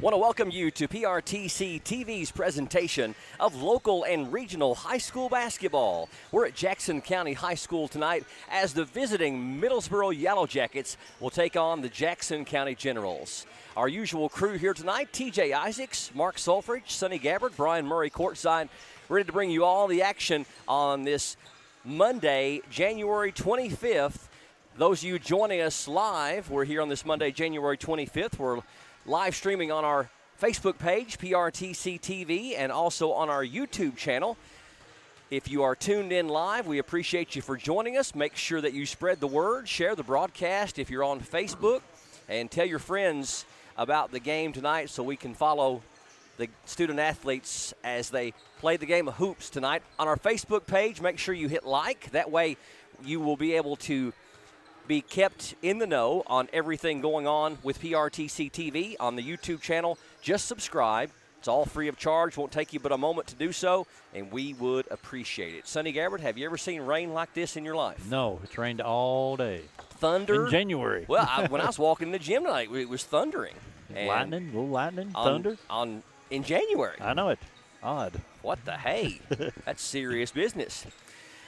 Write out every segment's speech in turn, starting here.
Want to welcome you to PRTC TV's presentation of local and regional high school basketball. We're at Jackson County High School tonight as the visiting Middlesboro Yellow Jackets will take on the Jackson County Generals. Our usual crew here tonight, TJ Isaacs, Mark Sulfridge, Sonny Gabbard, Brian Murray courtside, ready to bring you all the action on this Monday, January 25th. Those of you joining us live, we're here on this Monday, January 25th. We're live streaming on our Facebook page, PRTC TV, and also on our YouTube channel. If you are tuned in live, we appreciate you for joining us. Make sure that you spread the word, share the broadcast if you're on Facebook, and tell your friends about the game tonight so we can follow the student athletes as they play the game of hoops tonight. On our Facebook page, make sure you hit like. That way you will be able to be kept in the know on everything going on with PRTC TV on the YouTube channel. Just subscribe. It's all free of charge. Won't take you but a moment to do so, and we would appreciate it. Sonny Gabbard, have you ever seen rain like this in your life? No, it's rained all day. Thunder? In January. Well, when I was walking in the gym tonight, it was thundering. Lightning, little lightning, thunder. In January. I know it. Odd. What the hey? That's serious business.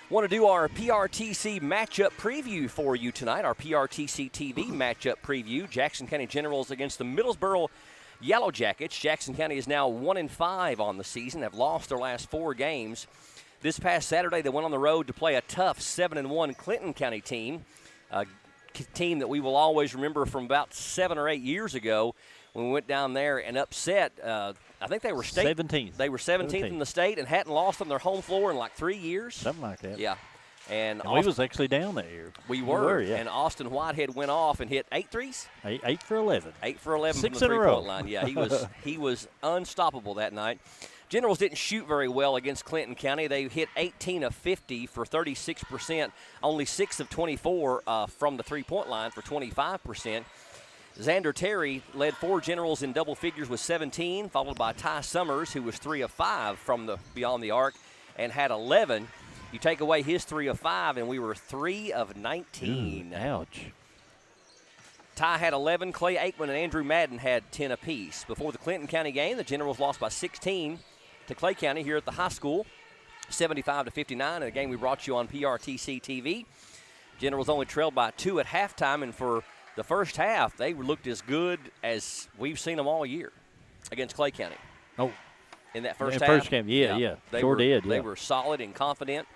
Want to do our PRTC matchup preview for you tonight, our PRTC TV matchup preview. Jackson County Generals against the Middlesboro Yellow Jackets. Jackson County is now 1-5 on the season, have lost their last 4 games. This past Saturday, they went on the road to play a tough 7-1 Clinton County team, a team that we will always remember from about 7 or 8 years ago when we went down there and upset. I think they were 17th. They were 17th in the state and hadn't lost on their home floor in like 3 years. Something like that. Yeah. And we was actually down that year. We were, yeah. And Austin Whitehead went off and hit 8 threes. 8 for 11. 8 for 11 6 from the in a row. three-point line. Yeah, he was unstoppable that night. Generals didn't shoot very well against Clinton County. They hit 18 of 50 for 36%, only 6 of 24 from the three-point line for 25%. Xander Terry led 4 Generals in double figures with 17, followed by Ty Summers, who was 3 of 5 from the beyond the arc and had 11. You take away his 3 of 5, and we were 3 of 19. Ouch. Ty had 11. Clay Aikman and Andrew Madden had 10 apiece. Before the Clinton County game, the Generals lost by 16 to Clay County here at the high school, 75-59, in a game we brought you on PRTC TV. Generals only trailed by 2 at halftime, and for the first half, they looked as good as we've seen them all year against Clay County. Oh, in that first in half. First game, yeah. They did. They were solid and confident.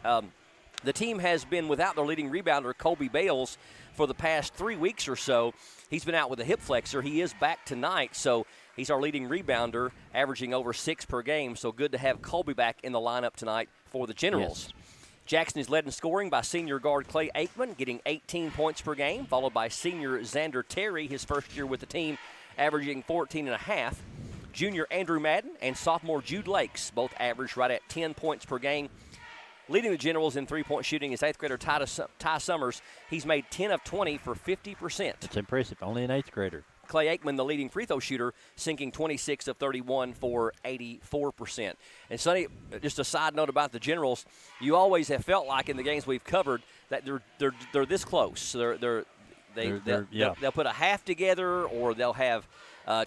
The team has been without their leading rebounder, Colby Bales, for the past 3 weeks or so. He's been out with a hip flexor. He is back tonight, so he's our leading rebounder, averaging over 6 per game. So good to have Colby back in the lineup tonight for the Generals. Yes. Jackson is led in scoring by senior guard Clay Aikman, getting 18 points per game, followed by senior Xander Terry, his first year with the team, averaging 14.5. Junior Andrew Madden and sophomore Jude Lakes both averaged right at 10 points per game. Leading the Generals in three-point shooting is 8th grader Ty Summers. He's made 10 of 20 for 50%. That's impressive. Only an 8th grader. Clay Aikman, the leading free throw shooter, sinking 26 of 31 for 84%. And Sonny, just a side note about the Generals, you always have felt like in the games we've covered that they're this close. They'll put a half together, or they'll have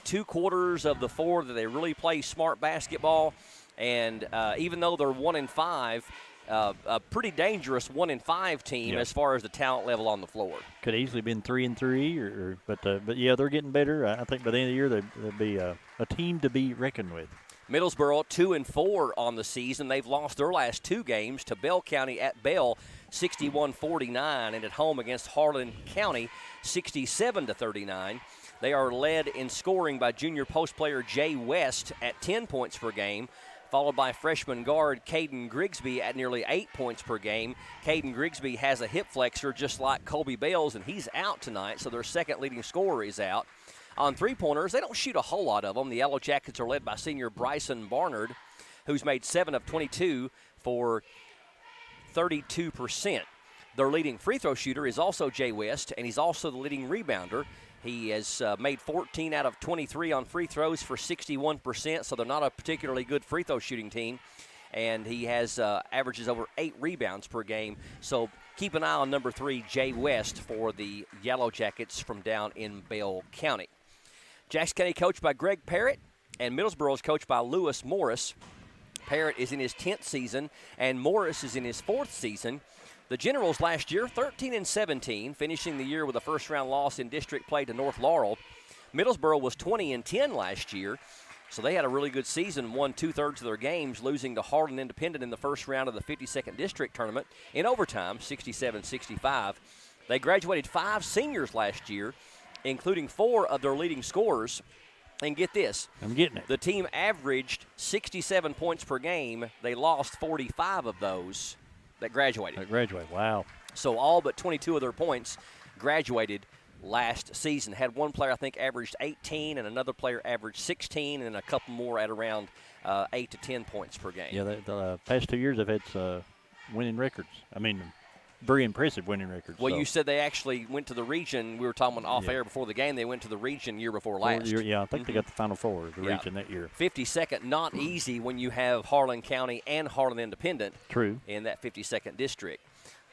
2 quarters of the 4 that they really play smart basketball. And even though they're 1-5. A pretty dangerous 1-5 team as far as the talent level on the floor. Could easily been 3-3, but yeah, they're getting better. I think by the end of the year they'll be a team to be reckoned with. Middlesboro 2-4 on the season. They've lost their last 2 games to Bell County at Bell, 61-49, and at home against Harlan County, 67-39. They are led in scoring by junior post player Jay West at 10 points per game, followed by freshman guard Caden Grigsby at nearly 8 points per game. Caden Grigsby has a hip flexor just like Colby Bales, and he's out tonight, so their second leading scorer is out. On three-pointers, they don't shoot a whole lot of them. The Yellow Jackets are led by senior Bryson Barnard, who's made 7 of 22 for 32%. Their leading free throw shooter is also Jay West, and he's also the leading rebounder. He has made 14 out of 23 on free throws for 61%, so they're not a particularly good free throw shooting team. And he has averages over 8 rebounds per game. So keep an eye on number 3, Jay West, for the Yellow Jackets from down in Bell County. Jackson County coached by Greg Parrott, and Middlesboro is coached by Lewis Morris. Parrott is in his 10th season, and Morris is in his 4th season. The Generals last year, 13-17, finishing the year with a first-round loss in district play to North Laurel. Middlesboro was 20-10 last year, so they had a really good season, won 2/3 of their games, losing to Harlan Independent in the first round of the 52nd District Tournament in overtime, 67-65. They graduated 5 seniors last year, including 4 of their leading scorers. And get this. I'm getting it. The team averaged 67 points per game. They lost 45 of those that graduated. Wow. So all but 22 of their points graduated last season. Had one player, I think, averaged 18, and another player averaged 16, and a couple more at around 8 to 10 points per game. Yeah, the past 2 years they've had winning records. I mean, very impressive winning records. Well, you said they actually went to the region. We were talking off air before the game. They went to the region year before last. Yeah, I think they got the Final Four of the region that year. 52nd, not easy when you have Harlan County and Harlan Independent. True. In that 52nd district.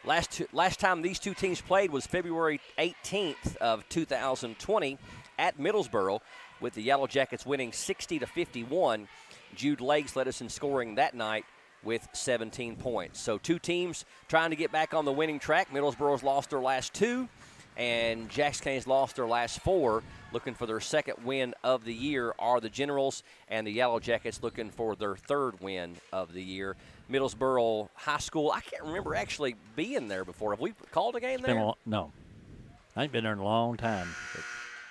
Last time these two teams played was February 18th of 2020 at Middlesboro, with the Yellow Jackets winning 60-51. Jude Lakes led us in scoring that night with 17 points. So two teams trying to get back on the winning track. Middlesboro's lost their last 2, and Jackson County's lost their last 4. Looking for their second win of the year are the Generals, and the Yellow Jackets looking for their 3rd win of the year. Middlesboro High School, I can't remember actually being there before. Have we called a game there? No. I ain't been there in a long time.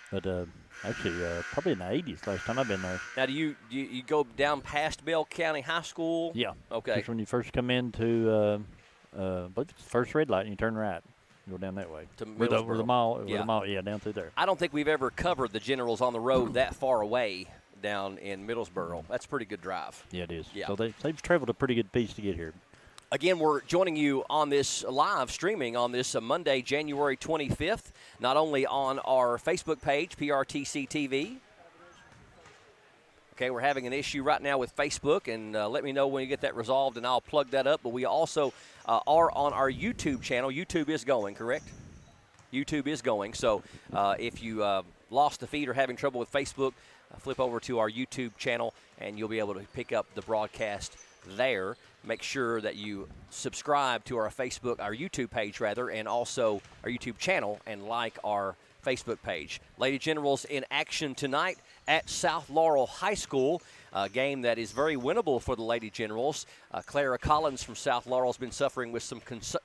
But actually, probably in the 80s last time I've been there. Now, do you go down past Bell County High School? Yeah. Okay. Just when you first come into the first red light and you turn right. Go down that way. To where the mall, yeah, down through there. I don't think we've ever covered the Generals on the road that far away down in Middlesboro. That's a pretty good drive. Yeah, it is. Yeah. So they've traveled a pretty good piece to get here. Again, we're joining you on this live streaming on this Monday, January 25th, not only on our Facebook page, PRTC TV. Okay, we're having an issue right now with Facebook, and let me know when you get that resolved, and I'll plug that up. But we also are on our YouTube channel. YouTube is going, correct? YouTube is going. So if you lost the feed or having trouble with Facebook, flip over to our YouTube channel, and you'll be able to pick up the broadcast there. Make sure that you subscribe to our YouTube page, and also our YouTube channel, and like our Facebook page. Lady Generals in action tonight at South Laurel High School, a game that is very winnable for the Lady Generals. Clara Collins from South Laurel has been suffering with some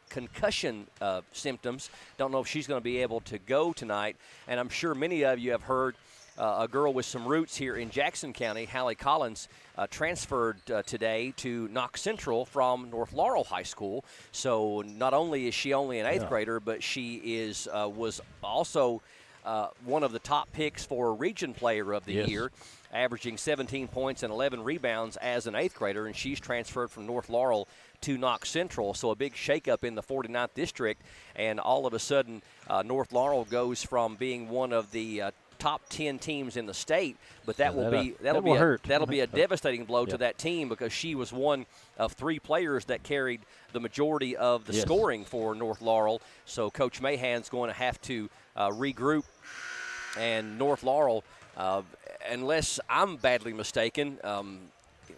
concussion symptoms. Don't know if she's going to be able to go tonight, and I'm sure many of you have heard a girl with some roots here in Jackson County, Hallie Collins, transferred today to Knox Central from North Laurel High School. So not only is she only an 8th grader, but she was also one of the top picks for Region Player of the Year, averaging 17 points and 11 rebounds as an 8th grader, and she's transferred from North Laurel to Knox Central. So a big shakeup in the 49th district, and all of a sudden North Laurel goes from being one of the top 10 teams in the state, but that'll be a devastating blow to that team, because she was one of 3 players that carried the majority of the scoring for North Laurel. So Coach Mahan's going to have to regroup, and North Laurel, unless I'm badly mistaken,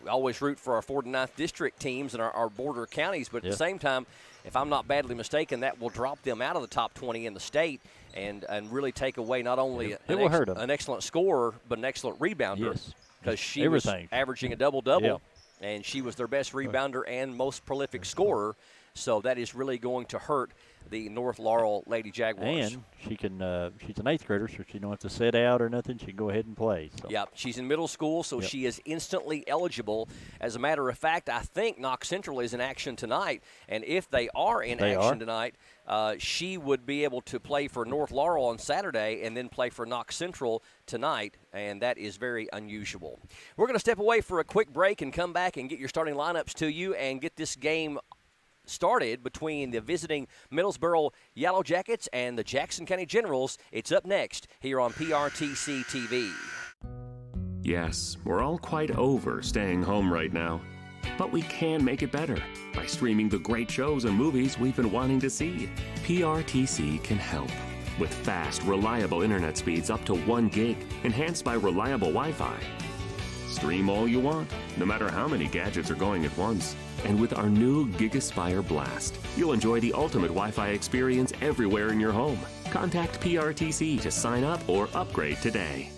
we always root for our 49th district teams and our border counties, but at the same time, if I'm not badly mistaken, that will drop them out of the top 20 in the state and really take away not only an excellent scorer, but an excellent rebounder, because she was averaging a double-double, and she was their best rebounder and most prolific scorer. So that is really going to hurt the North Laurel Lady Jaguars. And she can she's an 8th grader, so she don't have to sit out or nothing. She can go ahead and play. So. Yep, she's in middle school, so she is instantly eligible. As a matter of fact, I think Knox Central is in action tonight, and if they are in action tonight, she would be able to play for North Laurel on Saturday and then play for Knox Central tonight, and that is very unusual. We're going to step away for a quick break and come back and get your starting lineups to you and get this game started between the visiting Middlesboro Yellow Jackets and the Jackson County Generals. It's up next here on PRTC TV. Yes, we're all quite over staying home right now. But we can make it better by streaming the great shows and movies we've been wanting to see. PRTC can help. with fast, reliable internet speeds up to 1 gig, enhanced by reliable Wi-Fi. Stream all you want, no matter how many gadgets are going at once. And with our new GigaSpire Blast, you'll enjoy the ultimate Wi-Fi experience everywhere in your home. Contact PRTC to sign up or upgrade today.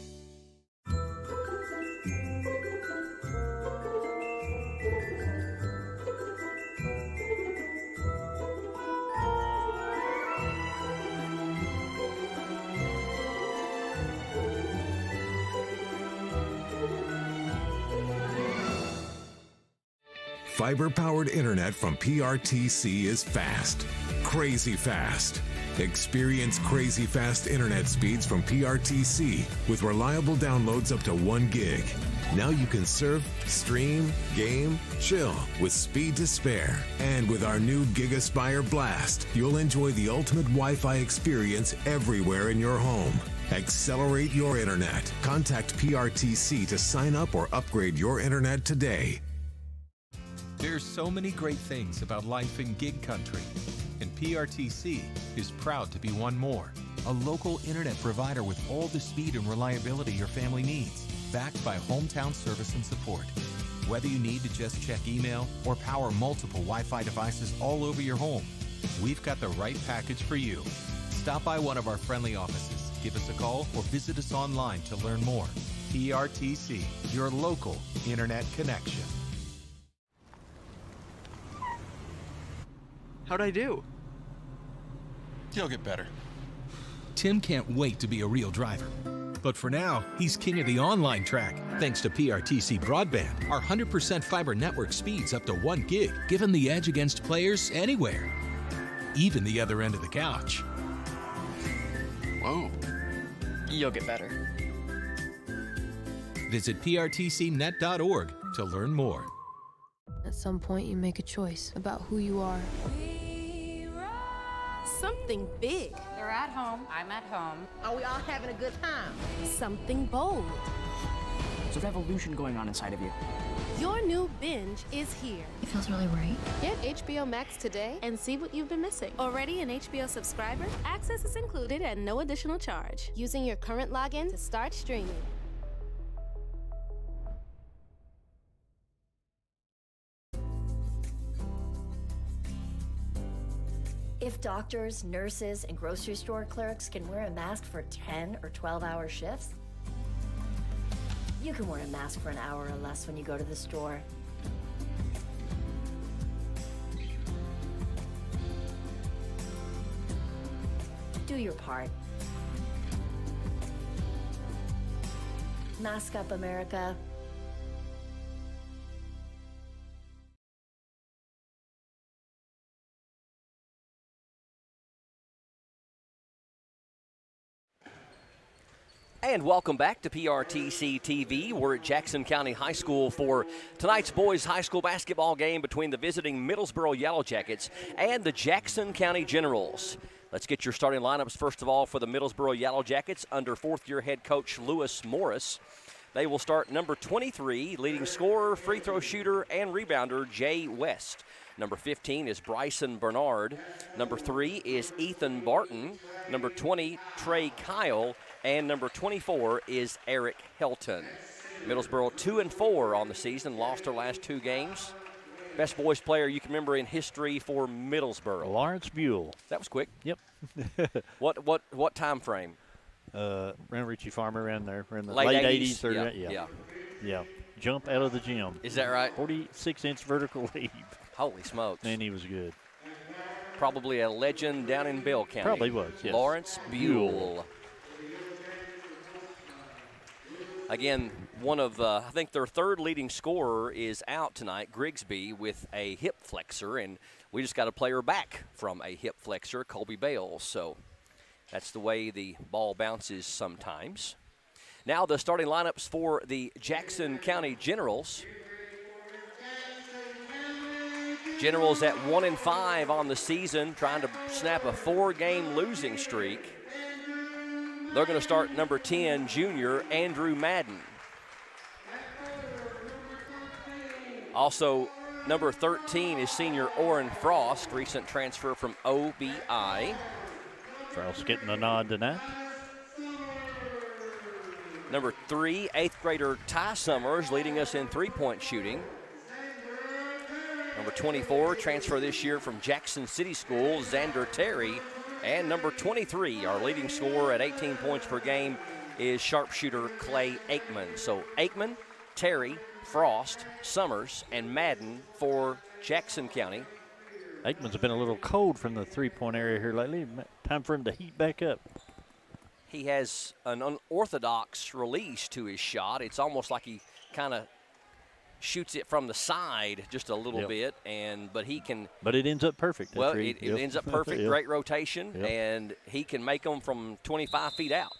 Fiber-powered internet from PRTC is fast, crazy fast. Experience crazy fast internet speeds from PRTC with reliable downloads up to 1 gig. Now you can surf, stream, game, chill with speed to spare. And with our new GigaSpire Blast, you'll enjoy the ultimate Wi-Fi experience everywhere in your home. Accelerate your internet. Contact PRTC to sign up or upgrade your internet today. There's so many great things about life in gig country, and PRTC is proud to be one more. A local internet provider with all the speed and reliability your family needs, backed by hometown service and support. Whether you need to just check email or power multiple Wi-Fi devices all over your home, we've got the right package for you. Stop by one of our friendly offices, give us a call, or visit us online to learn more. PRTC, your local internet connection. How'd I do? You'll get better. Tim can't wait to be a real driver. But for now, he's king of the online track, thanks to PRTC Broadband. Our 100% fiber network speeds up to 1 gig, give him the edge against players anywhere, even the other end of the couch. Whoa. You'll get better. Visit prtcnet.org to learn more. At some point, you make a choice about who you are. Something big. They're at home. I'm at home. Are we all having a good time? Something bold. There's a revolution going on inside of you. Your new binge is here. It feels really right. Get HBO Max today and see what you've been missing. Already an HBO subscriber? Access is included at no additional charge. Using your current login to start streaming. If doctors, nurses, and grocery store clerks can wear a mask for 10 or 12-hour shifts, you can wear a mask for an hour or less when you go to the store. Do your part. Mask up, America. And welcome back to PRTC TV. We're at Jackson County High School for tonight's boys high school basketball game between the visiting Middlesboro Yellow Jackets and the Jackson County Generals. Let's get your starting lineups first of all for the Middlesboro Yellow Jackets under fourth-year head coach Lewis Morris. They will start number 23, leading scorer, free throw shooter, and rebounder Jay West. Number 15 is Bryson Bernard. Number 3 is Ethan Barton. Number 20, Trey Kyle. And number 24 is Eric Helton. Middlesboro 2-4 on the season, lost their last 2 games. Best boys player you can remember in history for Middlesboro. Lawrence Buell. That was quick. Yep. What time frame? Around Richie Farmer around there. In the late 80s. 80s. Yeah. Jump out of the gym. Is that right? 46-inch vertical leap. Holy smokes. And he was good. Probably a legend down in Bell County. Probably was, yes. Lawrence Buell. Again, one of, I think their third leading scorer is out tonight, Grigsby, with a hip flexor, and we just got a player back from a hip flexor, Colby Bales. So that's the way the ball bounces sometimes. Now the starting lineups for the Jackson County Generals. Generals at 1-5 on the season, trying to snap a 4-game losing streak. They're going to start number 10, junior Andrew Madden. Also, number 13 is senior Orrin Frost, recent transfer from OBI. Frost getting a nod tonight. Number 3, 8th grader Ty Summers leading us in three-point shooting. Number 24, transfer this year from Jackson City School, Xander Terry. And number 23, our leading scorer at 18 points per game, is sharpshooter Clay Aikman. So Aikman, Terry, Frost, Summers, and Madden for Jackson County. Aikman's been a little cold from the three-point area here lately. Time for him to heat back up. He has an unorthodox release to his shot. It's almost like he kind of shoots it from the side just a little bit, but he can. But it ends up perfect. Well, it ends up perfect. Great rotation, and he can make them from 25 feet out.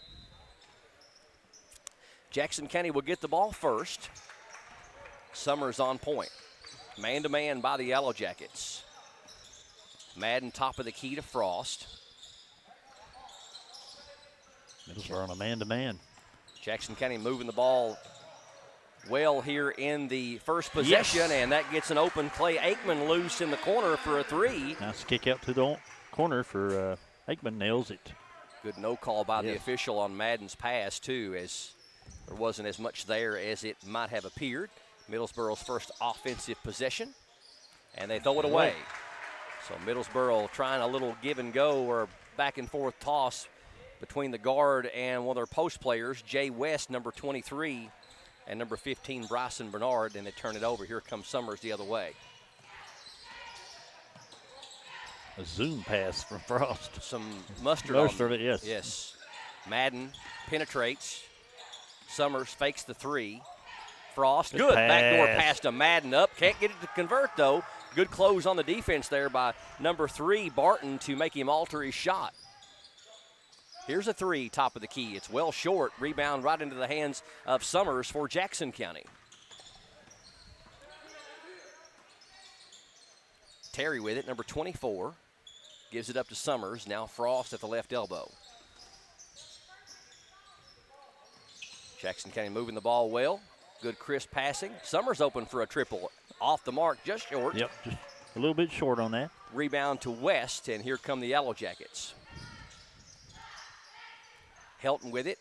Jackson County will get the ball first. Summers on point. Man-to-man by the Yellow Jackets. Madden top of the key to Frost. Middlesboro on a man-to-man. Jackson County moving the ball well here in the first possession, and that gets an open Clay Aikman loose in the corner for a three. Nice kick out to the corner for Aikman, nails it. Good no call by the official on Madden's pass, too, as there wasn't as much there as it might have appeared. Middlesboro's first offensive possession, and they throw it away. So Middlesboro trying a little give and go or back and forth toss between the guard and one of their post players, Jay West, number 23, and number 15, Bryson Bernard, and they turn it over. Here comes Summers the other way. A zoom pass from Frost. Some mustard on it, yes. Yes. Madden penetrates. Summers fakes the three. Frost, good backdoor pass to Madden up. Can't get it to convert, though. Good close on the defense there by number 3, Barton, to make him alter his shot. Here's a three, top of the key. It's well short. Rebound right into the hands of Summers for Jackson County. Terry with it, number 24. Gives it up to Summers. Now Frost at the left elbow. Jackson County moving the ball well. Good crisp passing. Summers open for a triple. Off the mark, just short. Yep, just a little bit short on that. Rebound to West, and here come the Yellow Jackets. Helton with it.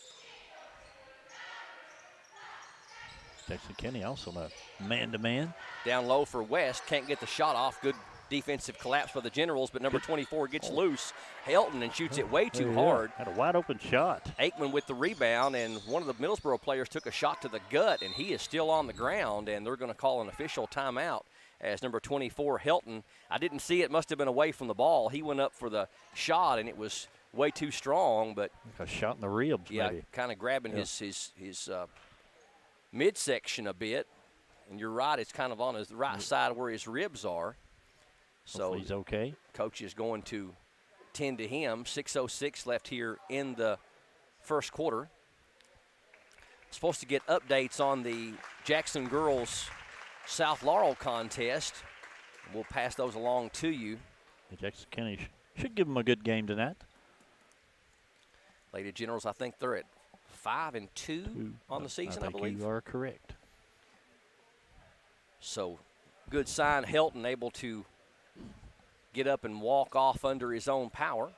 Jackson County also a man-to-man. Down low for West. Can't get the shot off. Good defensive collapse for the Generals, but number 24 gets loose. Helton and shoots it way too hard. Had a wide-open shot. Aikman with the rebound, and one of the Middlesboro players took a shot to the gut, and he is still on the ground, and they're going to call an official timeout as number 24, Helton. I didn't see it. Must have been away from the ball. He went up for the shot, and it was way too strong, but a shot in the ribs, maybe. Kind of grabbing his midsection a bit. And you're right, it's kind of on his right side where his ribs are. So hopefully he's okay. Coach is going to tend to him. 6:06 left here in the first quarter. Supposed to get updates on the Jackson girls South Laurel contest. We'll pass those along to you. The Jackson County should give them a good game tonight. Lady Generals, I think they're at 5-2 on the season, I believe. You are correct. So, good sign. Helton able to get up and walk off under his own power.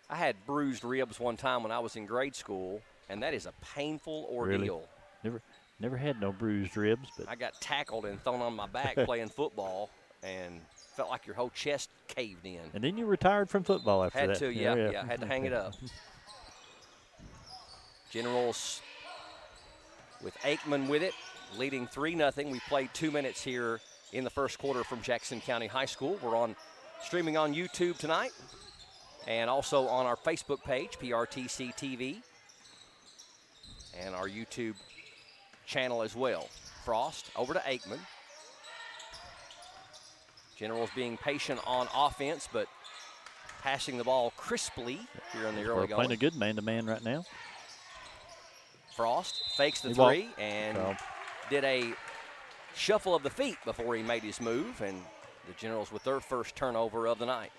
I had bruised ribs one time when I was in grade school, and that is a painful ordeal. Really? Never had no bruised ribs, but I got tackled and thrown on my back playing football, and felt like your whole chest caved in. And then you retired from football after that. Had to, yeah, had to hang it up. Generals with Aikman with it, leading 3-0. We played 2 minutes here in the first quarter from Jackson County High School. We're streaming on YouTube tonight and also on our Facebook page, PRTC TV, and our YouTube channel as well. Frost over to Aikman. Generals being patient on offense, but passing the ball crisply here in the early going. Playing a good man-to-man right now. Frost fakes the three and did a shuffle of the feet before he made his move, and the Generals with their first turnover of the night.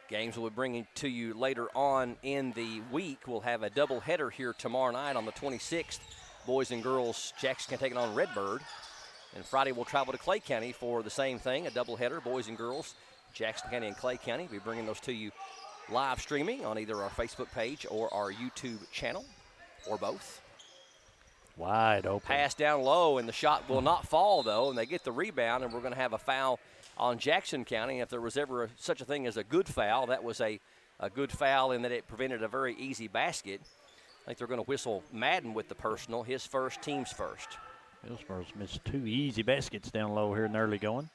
Games we'll be bringing to you later on in the week. We'll have a doubleheader here tomorrow night on the 26th boys and girls, Jackson County taking on Redbird. And Friday we'll travel to Clay County for the same thing, a doubleheader, boys and girls, Jackson County and Clay County. We'll be bringing those to you live streaming on either our Facebook page or our YouTube channel, or both. Wide open. Pass down low, and the shot will not fall, though, and they get the rebound, and we're going to have a foul on Jackson County. If there was ever such a thing as a good foul, that was a good foul in that it prevented a very easy basket. I think they're going to whistle Madden with the personal, his first, team's first. Middlesboro's missed 2 easy baskets down low here in the early going.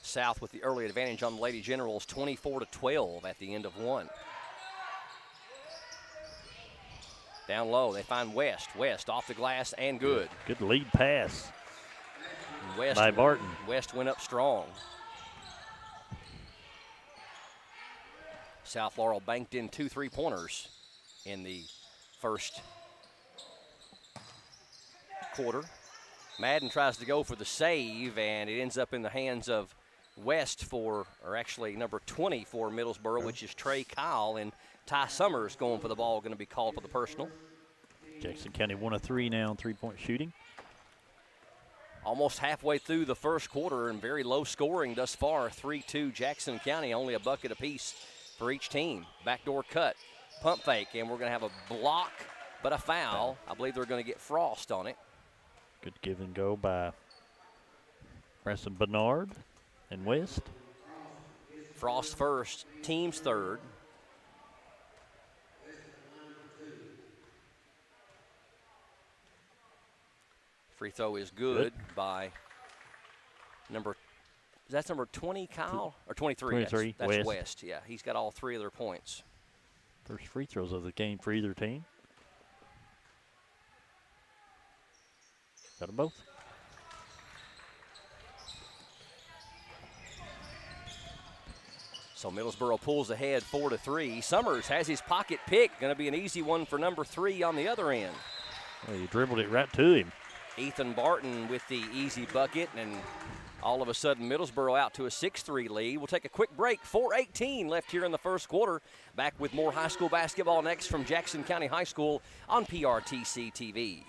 South with the early advantage on the Lady Generals, 24-12 at the end of 1. Down low, they find West. West off the glass and good. Good lead pass West, by Barton. West went up strong. South Laurel banked in 2 3-pointers in the first quarter. Madden tries to go for the save, and it ends up in the hands of West or actually number 20 for Middlesboro, which is Trey Kyle, and Ty Summers going for the ball, going to be called for the personal. Jackson County 1 of 3 now in 3-point shooting. Almost halfway through the first quarter and very low scoring thus far. 3-2 Jackson County, only a bucket apiece for each team. Backdoor cut, pump fake, and we're going to have a block, but a foul. I believe they're going to get Frost on it. Good give and go by Preston Bernard and West. Frost first, team's third. Free throw is good by that's number 20, Kyle? Or 23? 23, that's West. Yeah, he's got all 3 of their points. First free throws of the game for either team. Got them both. So Middlesboro pulls ahead 4-3. Summers has his pocket pick. Going to be an easy one for number 3 on the other end. Well, you dribbled it right to him. Ethan Barton with the easy bucket, and all of a sudden Middlesboro out to a 6-3 lead. We'll take a quick break. 4:18 left here in the first quarter. Back with more high school basketball next from Jackson County High School on PRTC TV.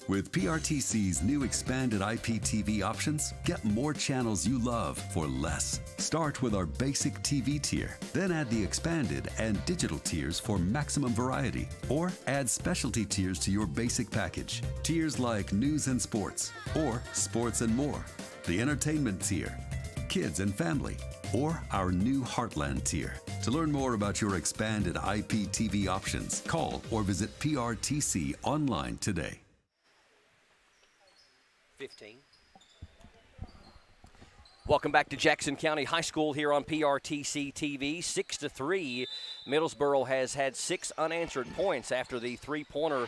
With PRTC's new expanded IPTV options, get more channels you love for less. Start with our basic TV tier, then add the expanded and digital tiers for maximum variety, or add specialty tiers to your basic package. Tiers like news and sports, or sports and more, the entertainment tier, kids and family, or our new Heartland tier. To learn more about your expanded IPTV options, call or visit PRTC online today. 15. Welcome back to Jackson County High School here on PRTC TV. 6-3. Middlesboro has had 6 unanswered points after the 3-pointer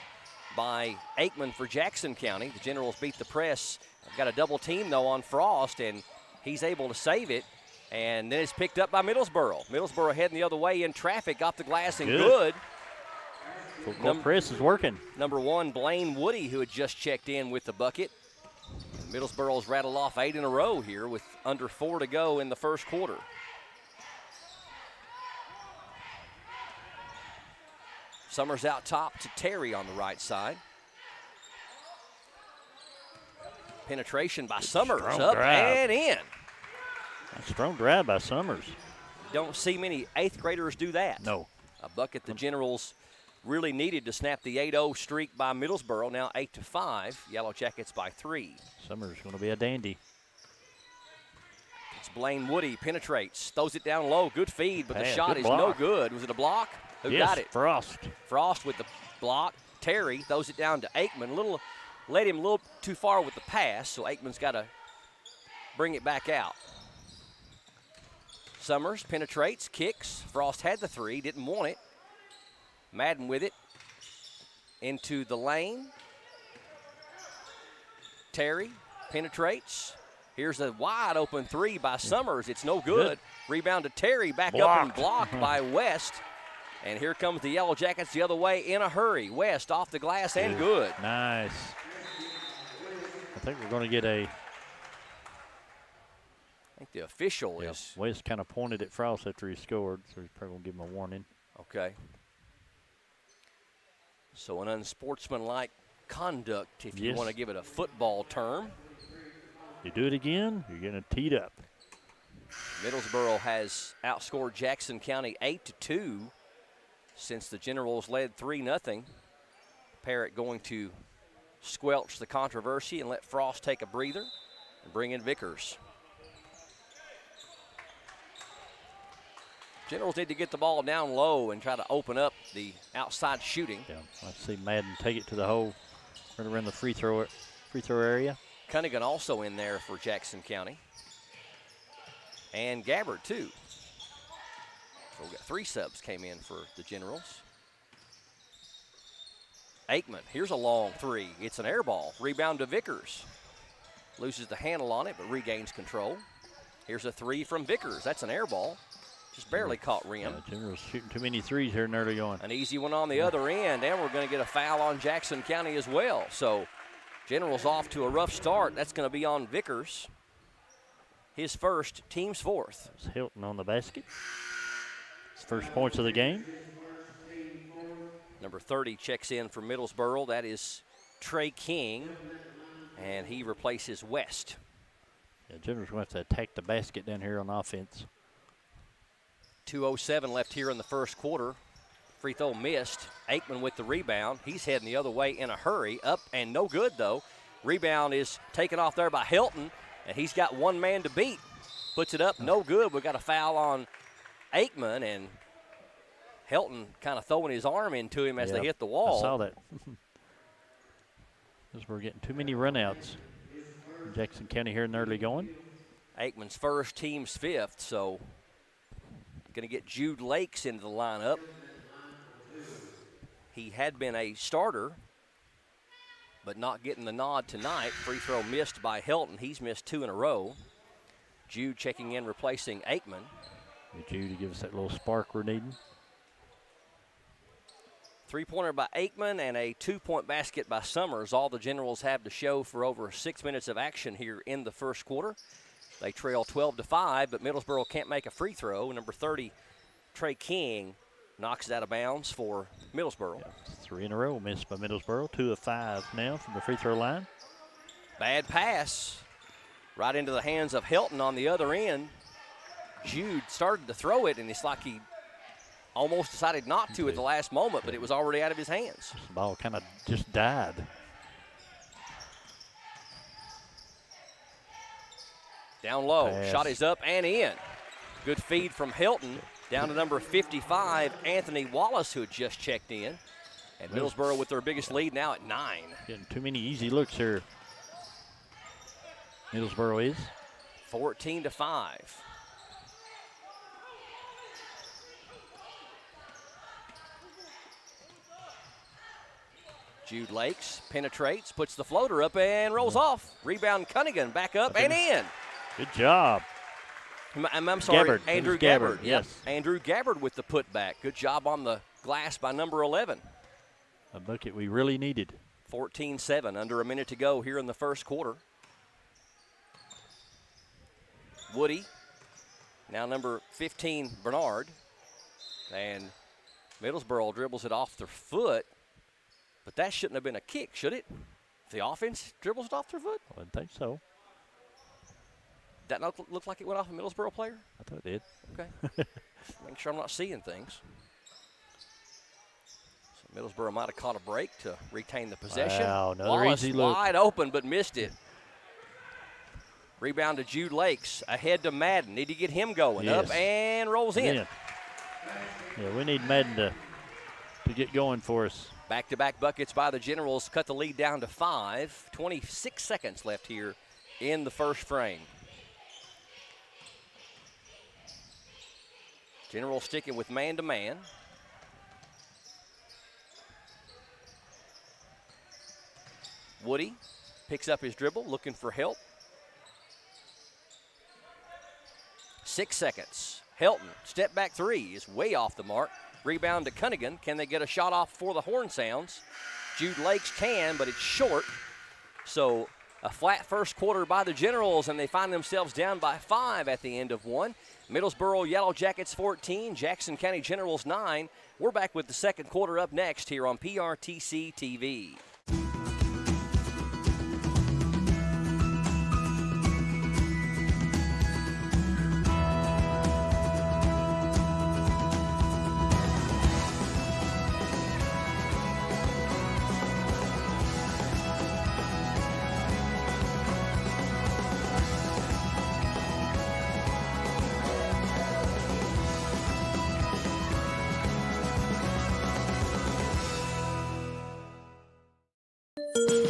by Aikman for Jackson County. The Generals beat the press. Got a double team, though, on Frost, and he's able to save it. And then it's picked up by Middlesboro. Middlesboro heading the other way in traffic, off the glass and good. Press is working. Number 1, Blaine Woody, who had just checked in with the bucket. Middlesboro's rattled off 8 in a row here with under 4 to go in the first quarter. Summers out top to Terry on the right side. Penetration by Summers, up and in. A strong drive by Summers. Don't see many 8th graders do that. No. A bucket the Generals really needed to snap the 8-0 streak by Middlesboro. Now 8-5. Yellow Jackets by 3. Summers going to be a dandy. It's Blaine Woody, penetrates, throws it down low. Good feed, but the shot is block. no good. Was it a block? Who got it? Frost. Frost with the block. Terry throws it down to Aikman. Led him a little too far with the pass, so Aikman's got to bring it back out. Summers penetrates, kicks. Frost had the 3, didn't want it. Madden with it into the lane. Terry penetrates. Here's a wide open 3 by Summers. It's no good. Rebound to Terry, back up and blocked by West. And here comes the Yellow Jackets the other way in a hurry. West off the glass and good. Nice. I think we're going to get I think the official is. West kind of pointed at Frost after he scored, so he's probably going to give him a warning. Okay. So an unsportsmanlike conduct, if you Yes. want to give it a football term. You do it again, you're getting teed up. Middlesboro has outscored Jackson County 8-2 since the Generals led 3-0. Parrott going to squelch the controversy and let Frost take a breather and bring in Vickers. Generals need to get the ball down low and try to open up the outside shooting. Yeah, I see Madden take it to the hole right around the free throw area. Cunningham also in there for Jackson County. And Gabbard, too. So we got 3 subs came in for the Generals. Aikman, here's a long 3. It's an air ball. Rebound to Vickers. Loses the handle on it, but regains control. Here's a 3 from Vickers. That's an air ball. Just barely caught rim. Generals shooting too many threes here in early going. An easy one on the other end, and we're going to get a foul on Jackson County as well. So Generals off to a rough start. That's going to be on Vickers. His first, team's 4th. It's Hilton on the basket. His first points of the game. Number 30 checks in for Middlesboro. That is Trey King, and he replaces West. Yeah, Generals going to have to attack the basket down here on offense. 2:07 left here in the first quarter. Free throw missed. Aikman with the rebound. He's heading the other way in a hurry. Up and no good, though. Rebound is taken off there by Hilton, and he's got one man to beat. Puts it up, no good. We got a foul on Aikman, and Hilton kind of throwing his arm into him as they hit the wall. I saw that. Because we're getting too many runouts. Jackson County here in the early going. Aikman's first, team's 5th, so going to get Jude Lakes into the lineup. He had been a starter, but not getting the nod tonight. Free throw missed by Hilton. He's missed 2 in a row. Jude checking in, replacing Aikman. Jude to give us that little spark we're needing. 3-pointer by Aikman and a 2-point basket by Summers. All the Generals have to show for over 6 minutes of action here in the first quarter. They trail 12-5, but Middlesboro can't make a free throw. Number 30, Trey King, knocks it out of bounds for Middlesboro. Yeah, 3 in a row missed by Middlesboro. 2 of 5 now from the free throw line. Bad pass right into the hands of Hilton on the other end. Jude started to throw it, and it's like he almost decided not to at the last moment, but it was already out of his hands. The ball kind of just died. Down low, Pass. Shot is up and in. Good feed from Hilton. Down to number 55, Anthony Wallace, who had just checked in. And Middlesboro with their biggest lead now at 9. Getting too many easy looks here. Middlesboro is. 14-5. Jude Lakes penetrates, puts the floater up and rolls off. Rebound Cunningham, back up and in. Good job. I'm sorry, Gabbard. Andrew Gabbard, Gabbard. yes. Yep. Andrew Gabbard with the putback. Good job on the glass by number 11. A bucket we really needed. 14-7, under a minute to go here in the first quarter. Woody, now number 15, Bernard. And Middlesboro dribbles it off their foot, but that shouldn't have been a kick, should it? If the offense dribbles it off their foot? I didn't think so. That not look like it went off a Middlesboro player? I thought it did. Okay. Make sure I'm not seeing things. So Middlesboro might have caught a break to retain the possession. Wow, another Wallace easy look. wide open, but missed it. Rebound to Jude Lakes. Ahead to Madden. Need to get him going. Yes. Up and rolls in. Yeah, we need Madden to get going for us. Back-to-back buckets by the Generals cut the lead down to 5. 26 seconds left here in the first frame. Generals sticking with man-to-man. Woody picks up his dribble, looking for help. 6 seconds. Helton, step back 3 is way off the mark. Rebound to Cunningham. Can they get a shot off for the horn sounds? Jude Lakes can, but it's short. So A flat first quarter by the Generals, and they find themselves down by 5 at the end of one. Middlesboro Yellow Jackets 14, Jackson County Generals 9. We're back with the second quarter up next here on PRTC TV.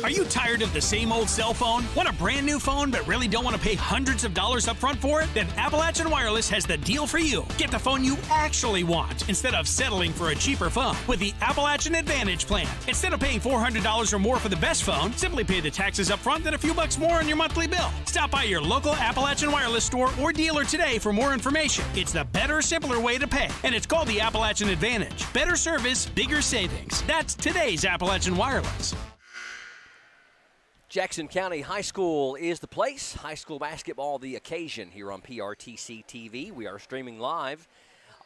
Are you tired of the same old cell phone? Want a brand new phone but really don't want to pay hundreds of dollars up front for it? Then Appalachian Wireless has the deal for you. Get the phone you actually want instead of settling for a cheaper phone with the Appalachian Advantage plan. Instead of paying $400 or more for the best phone, simply pay the taxes up front and a few bucks more on your monthly bill. Stop by your local Appalachian Wireless store or dealer today for more information. It's the better, simpler way to pay, and it's called the Appalachian Advantage. Better service, bigger savings. That's today's Appalachian Wireless. Jackson County High School is the place. High school basketball, the occasion here on PRTC TV. We are streaming live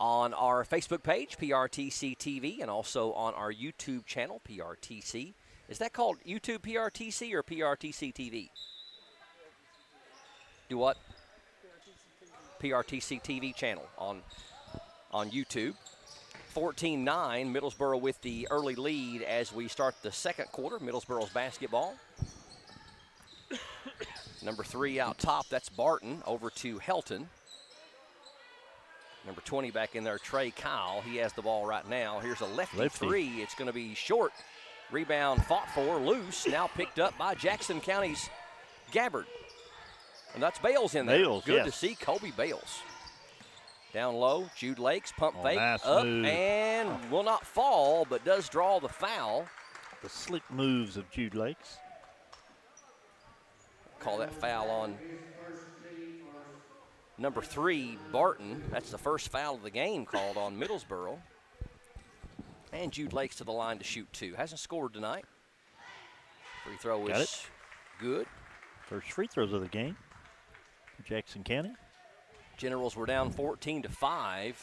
on our Facebook page, PRTC TV, and also on our YouTube channel, PRTC. Is that called YouTube PRTC or PRTC TV? Do what? PRTC TV channel on YouTube. 14-9, Middlesboro with the early lead as we start the second quarter. Middlesboro's basketball. Number 3 out top, that's Barton, over to Helton. Number 20 back in there, Trey Kyle. He has the ball right now. Here's a lefty three. It's going to be short. Rebound fought for, loose. Now picked up by Jackson County's Gabbard. And that's Bales in there. Bales, Good yes. to see Kobe Bales. Down low, Jude Lakes, pump fake, nice up, move. and will not fall, but does draw the foul. The slick moves of Jude Lakes. Call that foul on number 3, Barton. That's the first foul of the game called on Middlesboro. And Jude Lakes to the line to shoot 2. Hasn't scored tonight. Free throw is good. First free throws of the game for Jackson County. Generals were down 14-5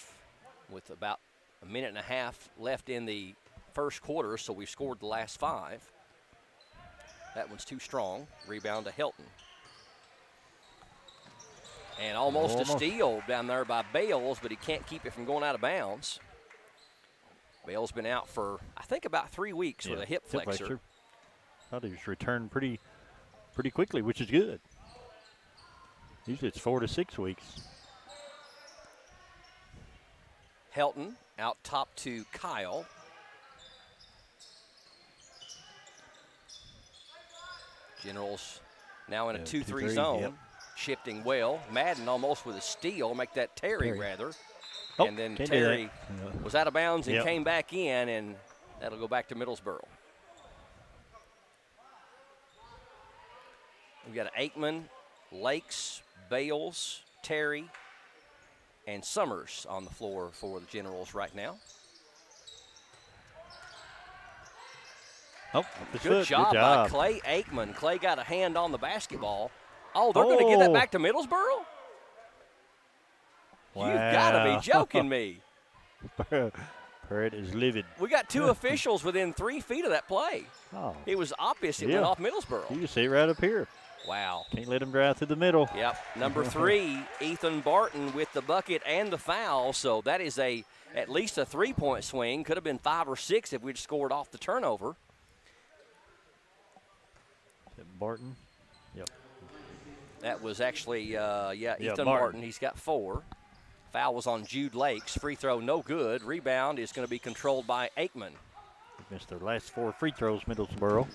with about a minute and a half left in the first quarter, so we scored the last 5. That one's too strong. Rebound to Helton. And almost a steal down there by Bales, but he can't keep it from going out of bounds. Bales been out for, I think, about 3 weeks with a hip flexor. Thought he was returned pretty quickly, which is good. Usually it's 4 to 6 weeks. Helton out top to Kyle. Generals now in a 2-3 zone. Yep. Shifting well. Madden almost with a steal. Make that Terry rather. Oh, and then can't Terry do that. was out of bounds and Yep. came back in, and that'll go back to Middlesboro. We've got Aikman, Lakes, Bales, Terry, and Summers on the floor for the Generals right now. Oh, Good job by Clay Aikman. Clay got a hand on the basketball. Oh, they're going to give that back to Middlesboro? Wow. You've got to be joking me. Parrott is livid. We got 2 officials within 3 feet of that play. Oh. It was obvious it went off Middlesboro. You can see it right up here. Wow. Can't let him drive through the middle. Yep. Number 3, Ethan Barton with the bucket and the foul. So that is at least a 3-point swing. Could have been 5 or 6 if we'd scored off the turnover. Barton. Yep. That was actually, Ethan Martin. Martin. He's got 4. Foul was on Jude Lakes. Free throw no good. Rebound is going to be controlled by Aikman. Missed their last 4 free throws, Middlesboro.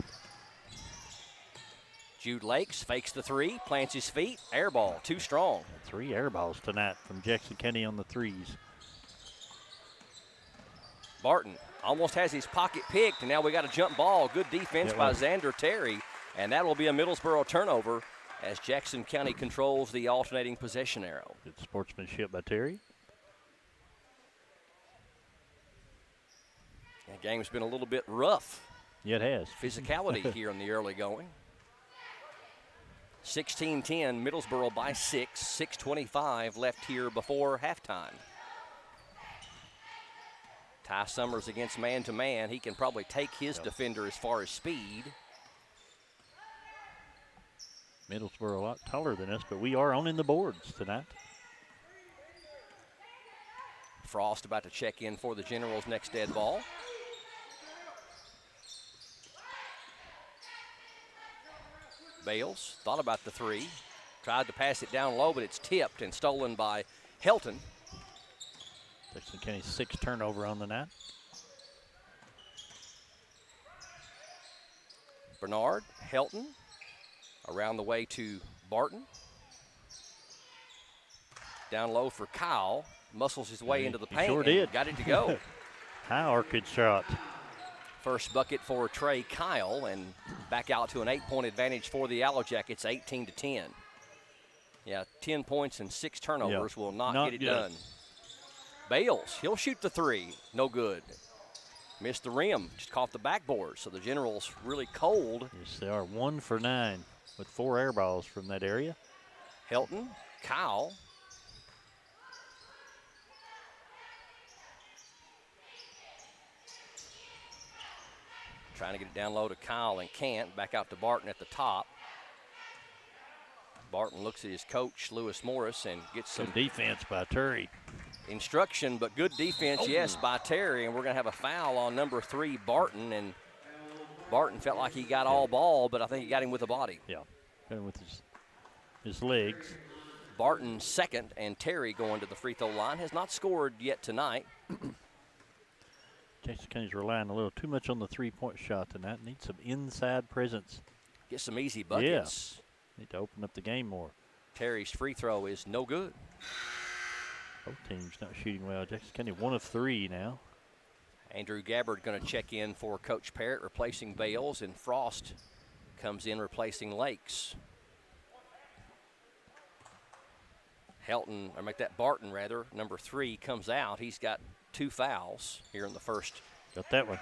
Jude Lakes fakes the 3, plants his feet, air ball, too strong. 3 air balls tonight from Jackson County on the 3s. Barton almost has his pocket picked, and now we got a jump ball. Good defense by Xander Terry, and that will be a Middlesboro turnover as Jackson County controls the alternating possession arrow. Good sportsmanship by Terry. The game's been a little bit rough. Yeah, it has. Physicality here in the early going. 16-10, Middlesboro by 6. 6:25 left here before halftime. Ty Summers against man-to-man. He can probably take his defender as far as speed. Middlesboro a lot taller than us, but we are owning the boards tonight. Frost about to check in for the Generals' next dead ball. Bales thought about the three. Tried to pass it down low, but it's tipped and stolen by Helton. Jackson County's 6th turnover on the night. Bernard, Helton, around the way to Barton. Down low for Kyle. Muscles his way into the paint. Sure and did. Got it to go. High orchid shot. First bucket for Trey Kyle, and back out to an 8-point advantage for the Yellow Jackets, 18-10. Yeah, 10 points and 6 turnovers will not get it done. Bales, he'll shoot the three. No good. Missed the rim, just caught the backboard. So the Generals really cold. Yes, they are 1 for 9 with 4 air balls from that area. Helton, Kyle. Trying to get it down low to Kyle and can't. Back out to Barton at the top. Barton looks at his coach, Lewis Morris, and gets some good defense by Terry. Instruction, but good defense, yes, by Terry. And we're going to have a foul on number 3, Barton. And Barton felt like he got all ball, but I think he got him with the body. Yeah, got him with his legs. Barton second, and Terry going to the free throw line. Has not scored yet tonight. Jackson County's relying a little too much on the three-point shot tonight. Need some inside presence. Get some easy buckets. Yeah. Need to open up the game more. Terry's free throw is no good. Both teams not shooting well. Jackson County 1 of 3 now. Andrew Gabbard going to check in for Coach Parrott, replacing Bales, and Frost comes in replacing Lakes. Barton, number 3, comes out. He's got 2 fouls here in the first Got that one.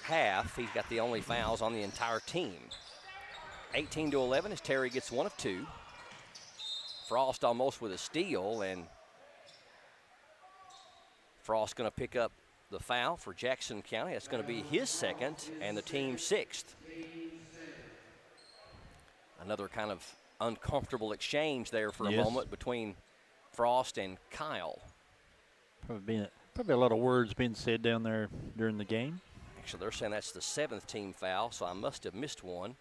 half. He's got the only fouls on the entire team. 18-11 as Terry gets 1 of 2. Frost almost with a steal, and Frost going to pick up the foul for Jackson County. That's going to be his second and the team's 6th. Another kind of uncomfortable exchange there for a moment between Frost and Kyle. Probably a lot of words being said down there during the game. Actually, they're saying that's the 7th team foul, so I must have missed one.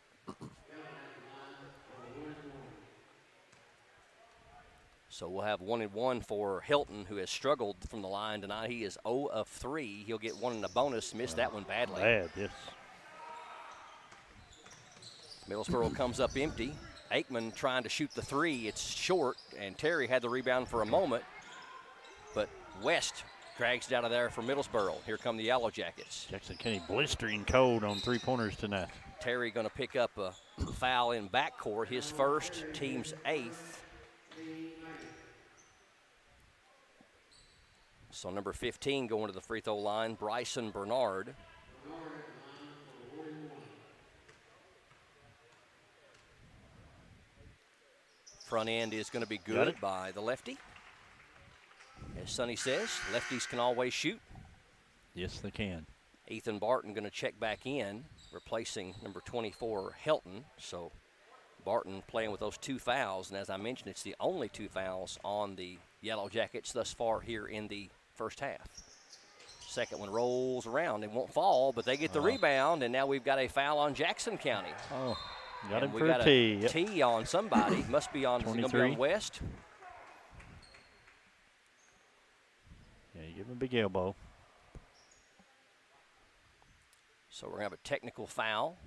So we'll have 1 and 1 for Helton, who has struggled from the line tonight. He is 0 of 3. He'll get 1 in the bonus. Missed that one badly. Bad, yes. Middlesboro comes up empty. Aikman trying to shoot the 3. It's short, and Terry had the rebound for a moment. But West drags it out of there for Middlesboro. Here come the Yellow Jackets. Jackson County blistering cold on 3-pointers tonight. Terry going to pick up a foul in backcourt, his first, team's 8th. So number 15 going to the free throw line, Bryson Bernard. Front end is going to be good by the lefty. As Sonny says, lefties can always shoot. Yes, they can. Ethan Barton going to check back in, replacing number 24, Helton. So Barton playing with those 2 fouls. And as I mentioned, it's the only 2 fouls on the Yellow Jackets thus far here in the first half. Second one rolls around. It won't fall, but they get the rebound. And now we've got a foul on Jackson County. Oh, got him we for got a tee. A tee on somebody. Must be on, gonna be on West. Yeah, you give him a big elbow. So we're going to have a technical foul.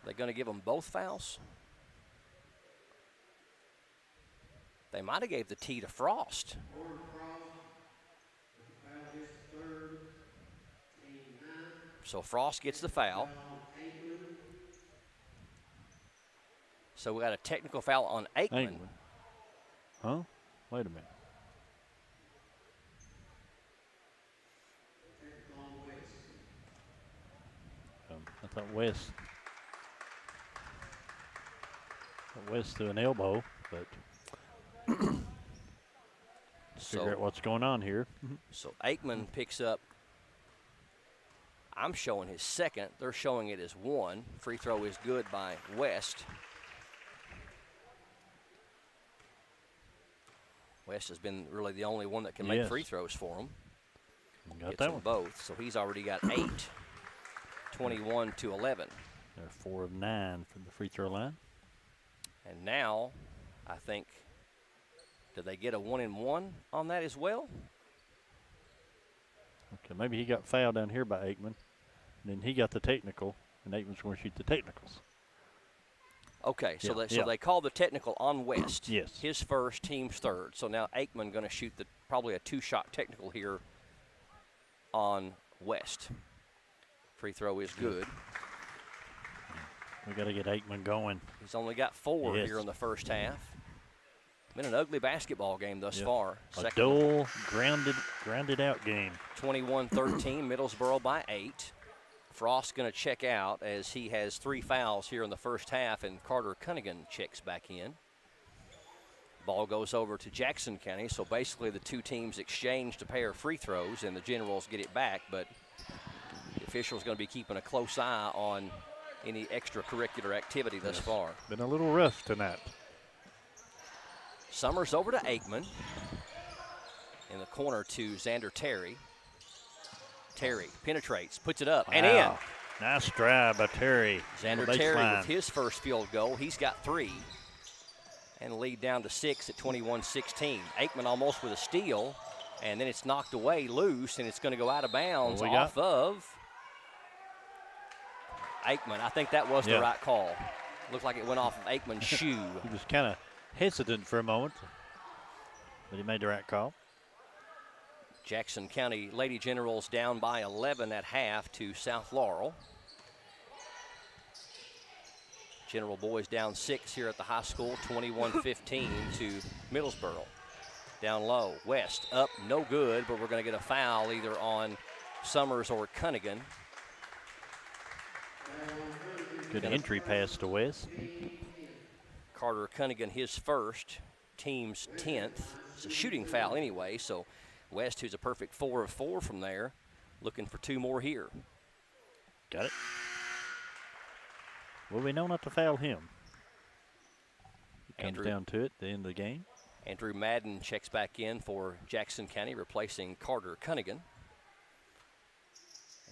They're going to give them both fouls. They might have gave the tee to Frost. So Frost gets the foul. So we got a technical foul on Aikman. Huh? Wait a minute. I thought West West to an elbow, but figure out what's going on here. So Aikman picks up, I'm showing his second. They're showing it as one. Free throw is good by West. West has been really the only one that can make free throws for him. Got that one. Both, so he's already got 8, 21 to 11. They're 4 of 9 from the free throw line. And now, I think, did they get a 1-and-1 on that as well? Okay, maybe he got fouled down here by Aikman. And then he got the technical, and Aikman's going to shoot the technicals. Okay, so they call the technical on West. Yes. His first, team's third. So now Aikman going to shoot probably a 2-shot technical here on West. Free throw is good. We got to get Aikman going. He's only got 4 here in the first half. Been an ugly basketball game thus far. A dull, grounded out game. 21-13, Middlesboro by 8. Frost going to check out as he has 3 fouls here in the first half, and Carter Cunningham checks back in. Ball goes over to Jackson County, so basically the two teams exchanged a pair of free throws, and the Generals get it back, but the official's going to be keeping a close eye on any extracurricular activity thus far. Been a little rough tonight. Summers over to Aikman. In the corner to Xander Terry. Terry penetrates, puts it up, and in. Nice drive by Terry. Xander Terry with his first field goal. He's got 3. And lead down to 6 at 21-16. Aikman almost with a steal, and then it's knocked away loose, and it's going to go out of bounds off of Aikman. I think that was the right call. Looked like it went off of Aikman's shoe. He was kind of hesitant for a moment, but he made the right call. Jackson County Lady Generals down by 11 at half to South Laurel. General boys down 6 here at the high school, 21-15 to Middlesboro. Down low, West up, no good, but we're going to get a foul either on Summers or Cunningham. Good entry pass to West. Carter Cunningham, his first, team's 10th. It's a shooting foul anyway, so West, who's a perfect 4 of 4 from there, looking for 2 more here. Got it. Well, we know not to foul him. He comes down to it at the end of the game. Andrew Madden checks back in for Jackson County, replacing Carter Cunningham.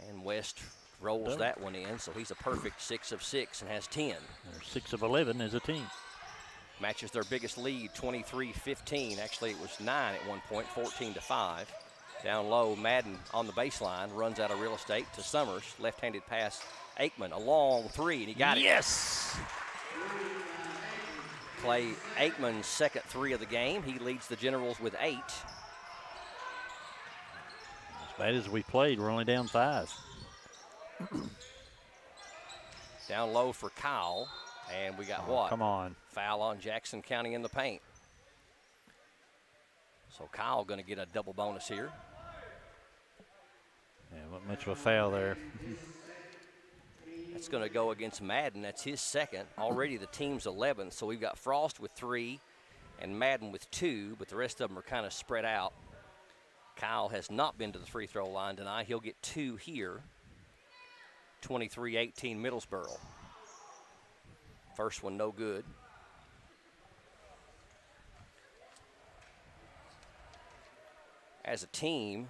And West rolls that one in, so he's a perfect 6 of 6 and has 10. They're 6 of 11 as a team. Matches their biggest lead, 23-15. Actually, it was 9 at one point, 14-5. Down low, Madden on the baseline, runs out of real estate to Summers. Left-handed pass, Aikman, a long 3, and he got it. Yes! Clay Aikman's second 3 of the game. He leads the Generals with 8. As bad as we played, we're only down 5. Down low for Kyle, and we got what? Come on. Foul on Jackson County in the paint. So Kyle going to get a double bonus here. Yeah, not much of a foul there. That's going to go against Madden. That's his second. Already the team's 11th, so we've got Frost with 3 and Madden with 2, but the rest of them are kind of spread out. Kyle has not been to the free throw line tonight. He'll get 2 here. 23-18 Middlesboro. First one no good. As a team,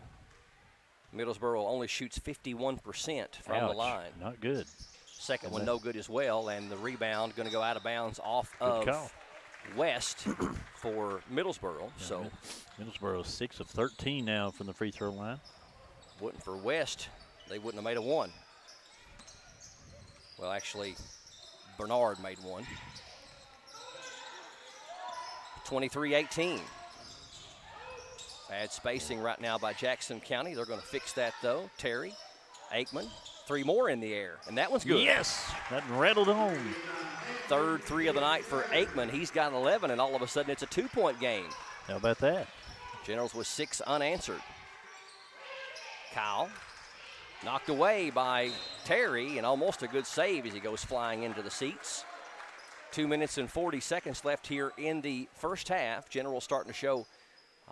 Middlesboro only shoots 51% from the line. Not good. Second one no good as well, and the rebound going to go out of bounds off of West for Middlesboro. Yeah, so Middlesboro 6 of 13 now from the free throw line. Wouldn't for West, they wouldn't have made a 1. Well, actually, Bernard made 1. 23-18. Bad spacing right now by Jackson County. They're going to fix that, though. Terry, Aikman, 3 more in the air, and that one's good. Yes, that rattled home. Third 3 of the night for Aikman. He's got 11, and all of a sudden it's a 2-point game. How about that? Generals with 6 unanswered. Kyle knocked away by Terry, and almost a good save as he goes flying into the seats. 2 minutes and 40 seconds left here in the first half. General starting to show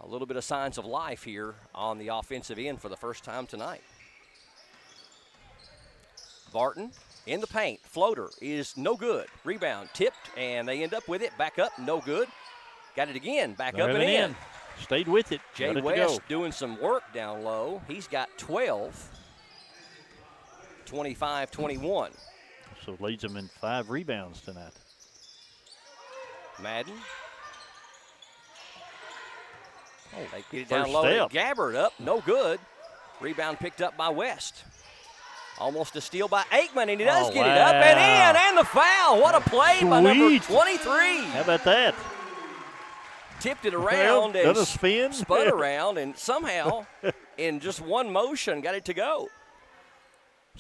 a little bit of signs of life here on the offensive end for the first time tonight. Barton in the paint. Floater is no good. Rebound tipped, and they end up with it. Back up, no good. Got it again. Back up and in. Stayed with it. Jay West doing some work down low. He's got 12. 25-21. So leads them in 5 rebounds tonight. Madden. Oh, they get it down low. Gabbard up, no good. Rebound picked up by West. Almost a steal by Aikman, and he does get it up and in, and the foul. What a play by number 23. How about that? Tipped it around and a spin. Spun around, and somehow, in just one motion, got it to go.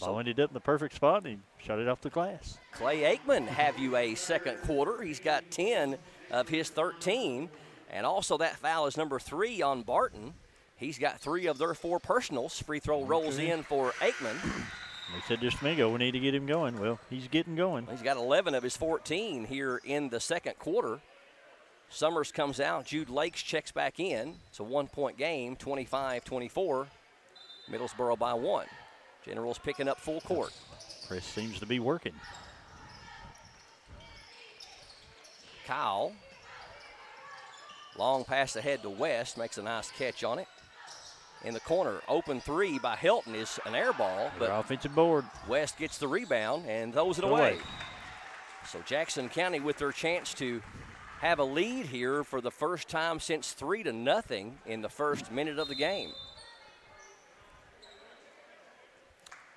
Ball ended up in the perfect spot, and he shot it off the glass. Clay Aikman have you a second quarter. He's got 10 of his 13, and also that foul is number 3 on Barton. He's got 3 of their 4 personals. Free throw rolls in for Aikman. They said just a minute ago we need to get him going. Well, he's getting going. He's got 11 of his 14 here in the second quarter. Summers comes out. Jude Lakes checks back in. It's a 1-point game, 25-24. Middlesboro by 1. Generals picking up full court. Press seems to be working. Kyle. Long pass ahead to West. Makes a nice catch on it. In the corner, open 3 by Hilton is an air ball. But offensive board. West gets the rebound and throws it away. So Jackson County with their chance to have a lead here for the first time since 3-0 in the first minute of the game.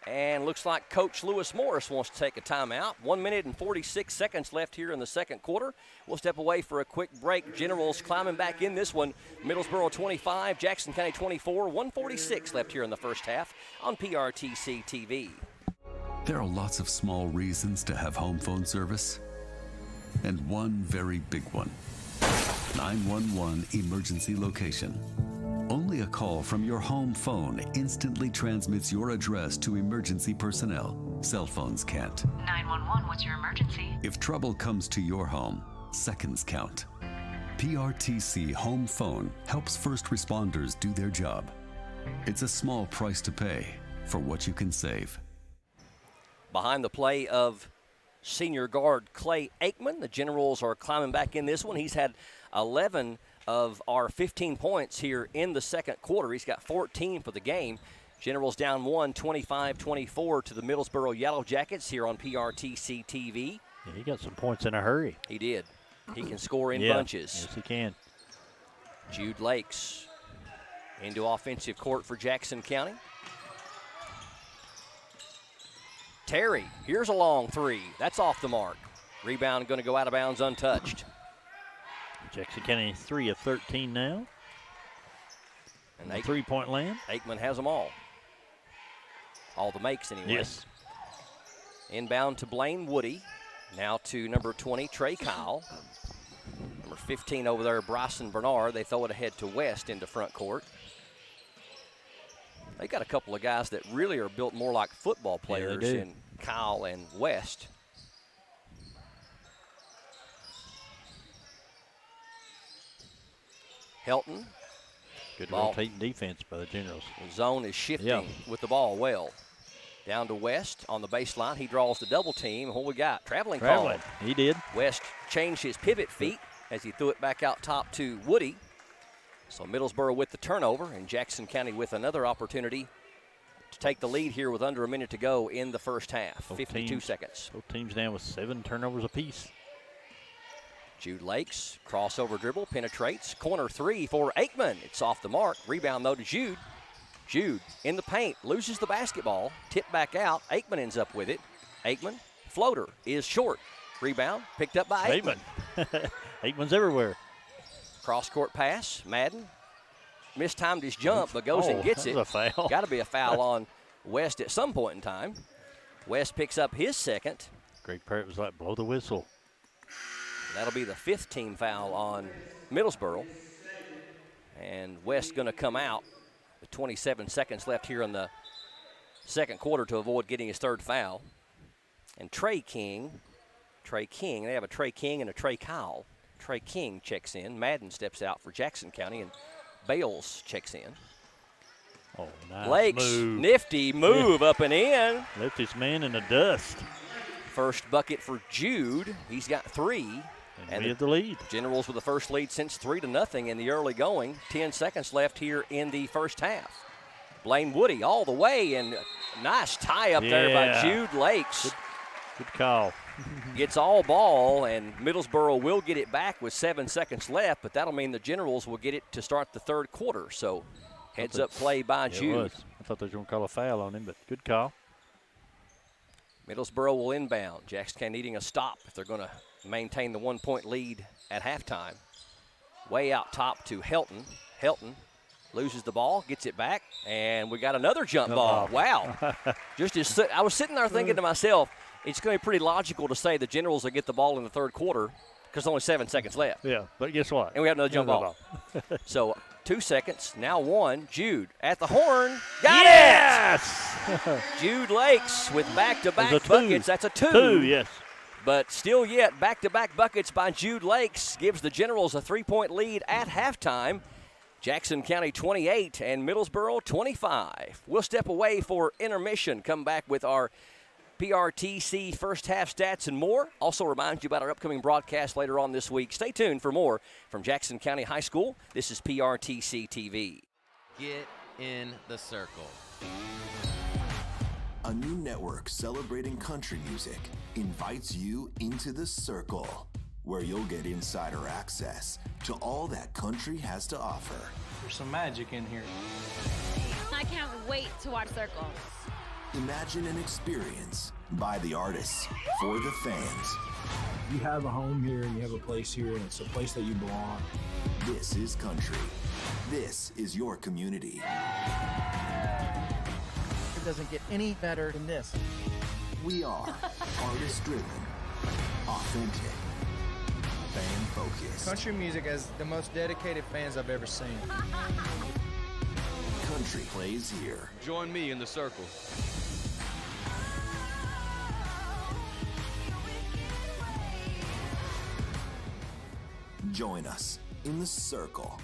And looks like Coach Lewis Morris wants to take a timeout. 1 minute and 46 seconds left here in the second quarter. We'll step away for a quick break. Generals climbing back in this one. Middlesboro 25, Jackson County 24, 146 left here in the first half on PRTC TV. There are lots of small reasons to have home phone service, and one very big one. 911 emergency location. Only a call from your home phone instantly transmits your address to emergency personnel. Cell phones can't. 911, what's your emergency? If trouble comes to your home, seconds count. PRTC Home Phone helps first responders do their job. It's a small price to pay for what you can save. Behind the play of senior guard Clay Aikman, the Generals are climbing back in this one. He's had 11 of our 15 points here in the second quarter. He's got 14 for the game. Generals down 1, 25-24 to the Middlesboro Yellow Jackets here on PRTC TV. Yeah, he got some points in a hurry. He did. He can score in bunches. Yes, he can. Jude Lakes into offensive court for Jackson County. Terry, here's a long 3. That's off the mark. Rebound going to go out of bounds untouched. Jackson County 3 of 13 now. And the 3-point land. Aikman has them all. All the makes anyway. Yes. Inbound to Blaine Woody. Now to number 20, Trey Kyle. Number 15 over there, Bryson Bernard. They throw it ahead to West into front court. They got a couple of guys that really are built more like football players in Kyle and West. Helton. Good rotating defense by the Generals. The zone is shifting with the ball well. Down to West on the baseline. He draws the double team. What we got? Traveling call. He did. West changed his pivot feet as he threw it back out top to Woody. So Middlesboro with the turnover, and Jackson County with another opportunity to take the lead here with under a minute to go in the first half. 52 seconds. Both teams down with 7 turnovers apiece. Jude Lakes, crossover dribble, penetrates. Corner 3 for Aikman. It's off the mark. Rebound, though, to Jude. Jude in the paint, loses the basketball. Tipped back out. Aikman ends up with it. Aikman, floater, is short. Rebound, picked up by Aikman. Aikman's everywhere. Cross-court pass. Madden mistimed his jump, but goes and gets it. A foul. Got to be a foul on West at some point in time. West picks up his second. Greg Parrott was like, blow the whistle. That'll be the 5th team foul on Middlesboro. And West going to come out with 27 seconds left here in the second quarter to avoid getting his 3rd foul. And Trey King Trey King. They have a Trey King and a Trey Kyle. Trey King checks in. Madden steps out for Jackson County, and Bales checks in. Oh, nice Lakes, move. nifty move up and in. Left his man in the dust. First bucket for Jude. He's got 3. And we have the lead. Generals with the first lead since 3-0 in the early going. 10 seconds left here in the first half. Blaine Woody all the way, and nice tie up there by Jude Lakes. Good call. Gets all ball, and Middlesboro will get it back with 7 seconds left, but that'll mean the Generals will get it to start the third quarter. So heads up play by Jude. I thought they were going to call a foul on him, but good call. Middlesboro will inbound. Jackson County needing a stop if they're going to maintain the 1-point lead at halftime. Way out top to Helton. Helton loses the ball, gets it back, and we got another jump ball. Wow. I was sitting there thinking to myself, it's going to be pretty logical to say the Generals will get the ball in the third quarter because only 7 seconds left. Yeah, but guess what? And we have another jump ball. So 2 seconds, now 1. Jude at the horn. Got it! Jude Lakes with back-to-back buckets. That's a 2. 2, yes. But still yet, back-to-back buckets by Jude Lakes gives the Generals a 3-point lead at halftime. Jackson County 28 and Middlesboro 25. We'll step away for intermission, come back with our PRTC first half stats and more. Also remind you about our upcoming broadcast later on this week. Stay tuned for more from Jackson County High School. This is PRTC TV. Get in the circle. A new network celebrating country music invites you into the circle, where you'll get insider access to all that country has to offer. There's some magic in here. I can't wait to watch Circle. Imagine an experience by the artists for the fans. You have a home here and you have a place here, and it's a place that you belong. This is country. This is your community. It doesn't get any better than this. We are artist-driven, authentic, fan-focused. Country music has the most dedicated fans I've ever seen. Country plays here. Join me in the circle. Join us in the circle.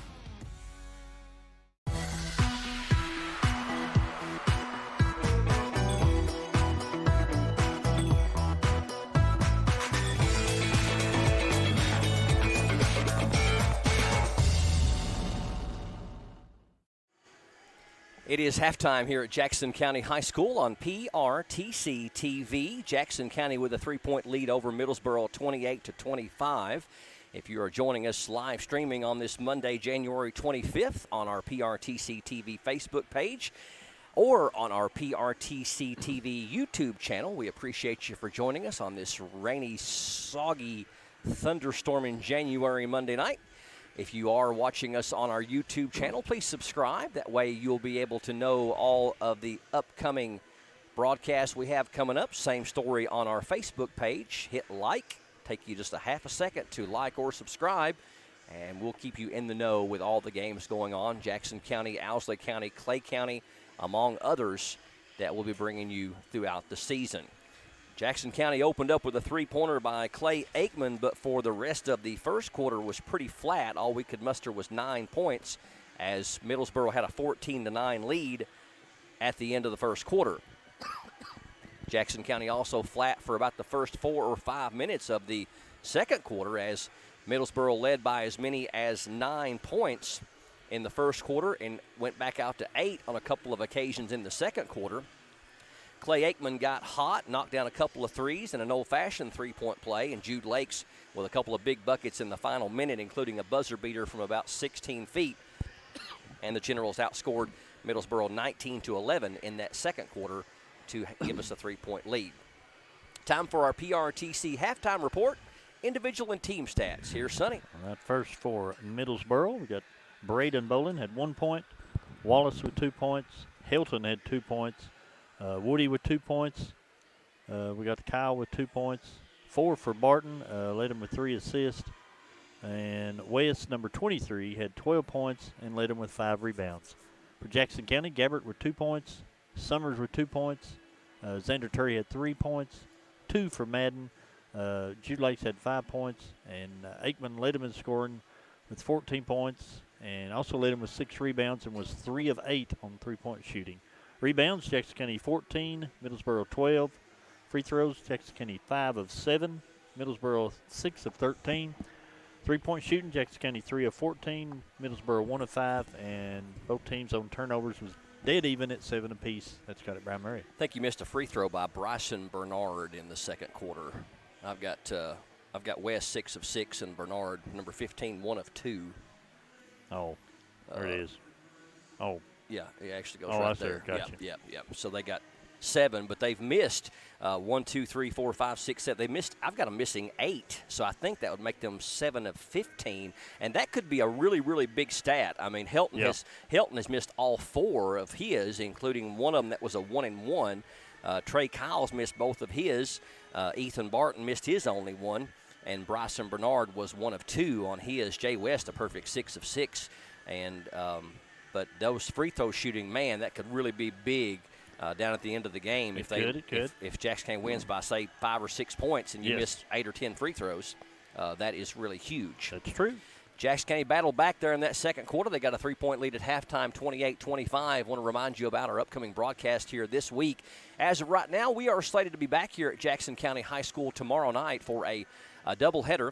It is halftime here at Jackson County High School on PRTC TV. Jackson County with a 3-point lead over Middlesboro, 28-25. If you are joining us live streaming on this Monday, January 25th on our PRTC TV Facebook page or on our PRTC TV YouTube channel, we appreciate you for joining us on this rainy, soggy, thunderstorming January Monday night. If you are watching us on our YouTube channel, please subscribe. That way you'll be able to know all of the upcoming broadcasts we have coming up. Same story on our Facebook page. Hit like. Take you just a half a second to like or subscribe, and we'll keep you in the know with all the games going on. Jackson County, Owsley County, Clay County, among others that we'll be bringing you throughout the season. Jackson County opened up with a 3-pointer by Clay Aikman, but for the rest of the first quarter was pretty flat. All we could muster was 9 points as Middlesboro had a 14-9 lead at the end of the first quarter. Jackson County also flat for about the first 4 or 5 minutes of the second quarter as Middlesboro led by as many as 9 points in the first quarter and went back out to 8 on a couple of occasions in the second quarter. Clay Aikman got hot, knocked down a couple of threes and an old-fashioned 3-point play, and Jude Lakes with a couple of big buckets in the final minute, including a buzzer beater from about 16 feet. And the Generals outscored Middlesboro 19-11 in that second quarter to give us a 3-point lead. Time for our PRTC halftime report, individual and team stats. Here's Sonny. That first for Middlesboro, we got Braden Bolin had 1 point, Wallace with 2 points, Hilton had 2 points, Woody with 2 points. We got Kyle with 2 points, 4 for Barton, led him with 3 assists, and West, number 23, had 12 points and led him with 5 rebounds. For Jackson County, Gabbert with 2 points, Summers with 2 points, Xander Terry had 3 points, 2 for Madden, Jude Lakes had 5 points, and Aikman led him in scoring with 14 points, and also led him with 6 rebounds and was 3 of 8 on three-point shooting. Rebounds, Jackson County 14, Middlesboro 12. Free throws, Jackson County 5 of 7, Middlesboro 6 of 13. Three-point shooting, Jackson County 3 of 14, Middlesboro 1 of 5, and both teams on turnovers was dead even at 7 apiece. That's got it, Brian Murray. I think you missed a free throw by Bryson Bernard in the second quarter. I've got West 6 of 6 and Bernard, number 15, 1 of 2. Oh, there it is. Oh. Yeah, it actually goes right right there. there. Gotcha. Yeah. So they got 7, but they've missed 1, 2, 3, 4, 5, 6, 7. They missed. I've got them missing 8, so I think that would make them 7 of 15, and that could be a really, really big stat. I mean, Helton has missed all 4 of his, including one of them that was a 1-and-1. Trey Kyles missed both of his. Ethan Barton missed his only one, and Bryson Bernard was 1 of 2 on his. Jay West a perfect 6 of 6, and but those free throw shooting, man, that could really be big down at the end of the game. It could. If Jackson County wins by, say, 5 or 6 points and you miss 8 or 10 free throws, that is really huge. That's true. Jackson County battled back there in that second quarter. They got a 3-point lead at halftime, 28-25. I want to remind you about our upcoming broadcast here this week. As of right now, we are slated to be back here at Jackson County High School tomorrow night for a doubleheader.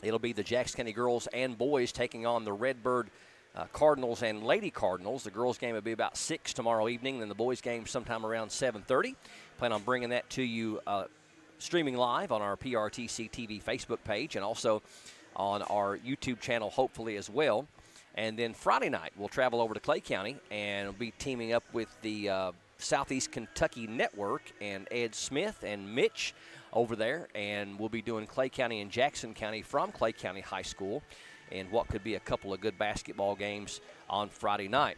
It'll be the Jackson County girls and boys taking on the Redbird Cardinals and Lady Cardinals. The girls' game will be about 6 tomorrow evening, then the boys' game sometime around 7:30. Plan on bringing that to you streaming live on our PRTC TV Facebook page and also on our YouTube channel, hopefully, as well. And then Friday night, we'll travel over to Clay County and we'll be teaming up with the Southeast Kentucky Network and Ed Smith and Mitch over there. And we'll be doing Clay County and Jackson County from Clay County High School, and what could be a couple of good basketball games on Friday night.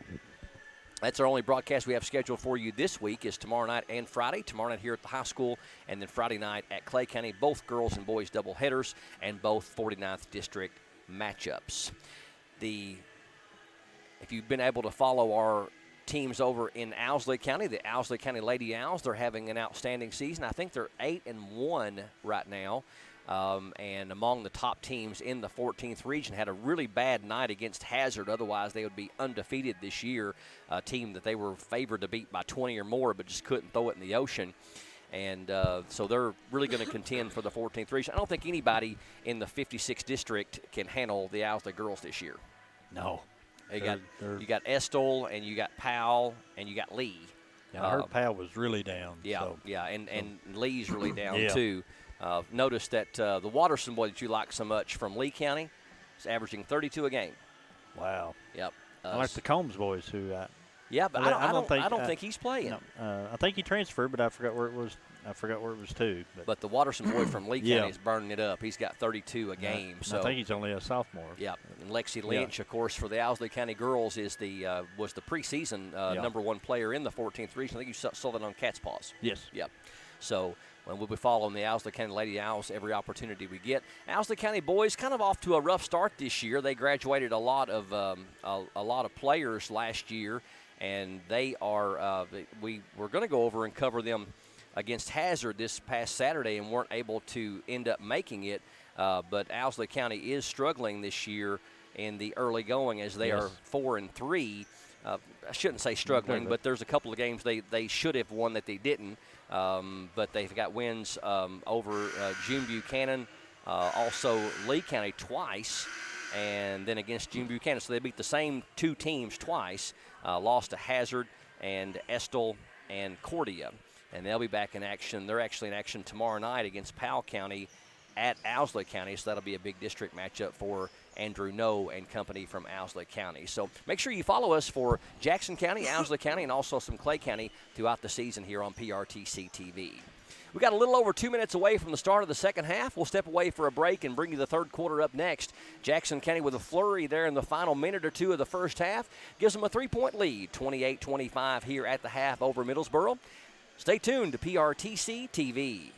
That's our only broadcast we have scheduled for you this week is tomorrow night and Friday. Tomorrow night here at the high school, and then Friday night at Clay County, both girls and boys doubleheaders and both 49th District matchups. If you've been able to follow our teams over in Owsley County, the Owsley County Lady Owls, they're having an outstanding season. I think they're 8-1 right now. And among the top teams in the 14th region, had a really bad night against Hazard. Otherwise, they would be undefeated this year, a team that they were favored to beat by 20 or more, but just couldn't throw it in the ocean. And so they're really going to contend for the 14th region. I don't think anybody in the 56th district can handle the Owsley girls this year. No. You got Estill, and you got Powell, and you got Lee. Yeah, I heard Powell was really down. And Lee's really down yeah. too. Notice that the Watterson boy that you like so much from Lee County is averaging 32 a game. Wow. Yep. I like the Combs boys who. But I don't think he's playing. No, I think he transferred, but I forgot where it was. To. But the Watterson boy from Lee County is burning it up. He's got 32 a game. So I think he's only a sophomore. Yeah. And Lexi Lynch, of course, for the Owsley County girls was the preseason number 1 player in the 14th region. I think you saw that on Cat's Paws. Yes. Yep. So we'll be following the Owsley County Lady Owls every opportunity we get. Owsley County boys kind of off to a rough start this year. They graduated a lot of players last year, and they are we were going to go over and cover them against Hazard this past Saturday and weren't able to end up making it. But Owsley County is struggling this year in the early going as they are 4-3. I shouldn't say struggling, but there's a couple of games they should have won that they didn't. But they've got wins over June Buchanan, also Lee County twice, and then against June Buchanan. So they beat the same 2 teams twice, lost to Hazard and Estill and Cordia. And they'll be back in action. They're actually in action tomorrow night against Powell County at Owsley County. So that'll be a big district matchup for Andrew Noe and company from Owsley County. So make sure you follow us for Jackson County, Owsley County, and also some Clay County throughout the season here on PRTC TV. We got a little over 2 minutes away from the start of the second half. We'll step away for a break and bring you the third quarter up next. Jackson County with a flurry there in the final minute or two of the first half. Gives them a 3-point lead, 28-25 here at the half over Middlesboro. Stay tuned to PRTC TV.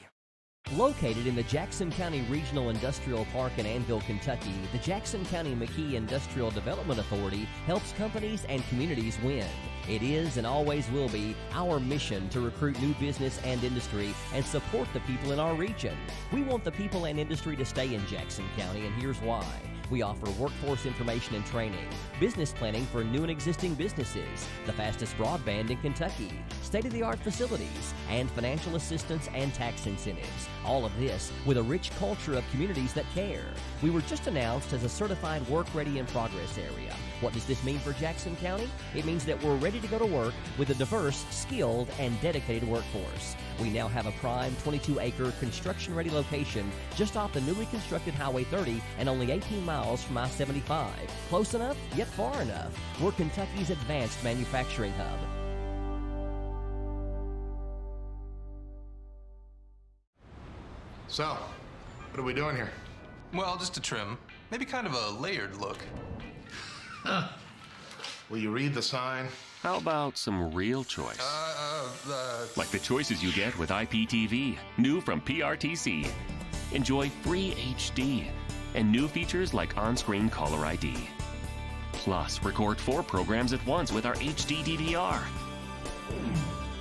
Located in the Jackson County Regional Industrial Park in Annville, Kentucky, the Jackson County McKee Industrial Development Authority helps companies and communities win. It is and always will be our mission to recruit new business and industry and support the people in our region. We want the people and industry to stay in Jackson County, and here's why. We offer workforce information and training, business planning for new and existing businesses, the fastest broadband in Kentucky, state-of-the-art facilities, and financial assistance and tax incentives. All of this with a rich culture of communities that care. We were just announced as a certified work-ready in progress area. What does this mean for Jackson County? It means that we're ready to go to work with a diverse, skilled, and dedicated workforce. We now have a prime 22-acre construction-ready location just off the newly constructed Highway 30 and only 18 miles from I-75. Close enough, yet far enough. We're Kentucky's advanced manufacturing hub. So, what are we doing here? Well, just a trim. Maybe kind of a layered look. Will you read the sign? How about some real choice? Like the choices you get with IPTV, new from PRTC. Enjoy free HD and new features like on-screen caller ID. Plus, record 4 programs at once with our HD DVR.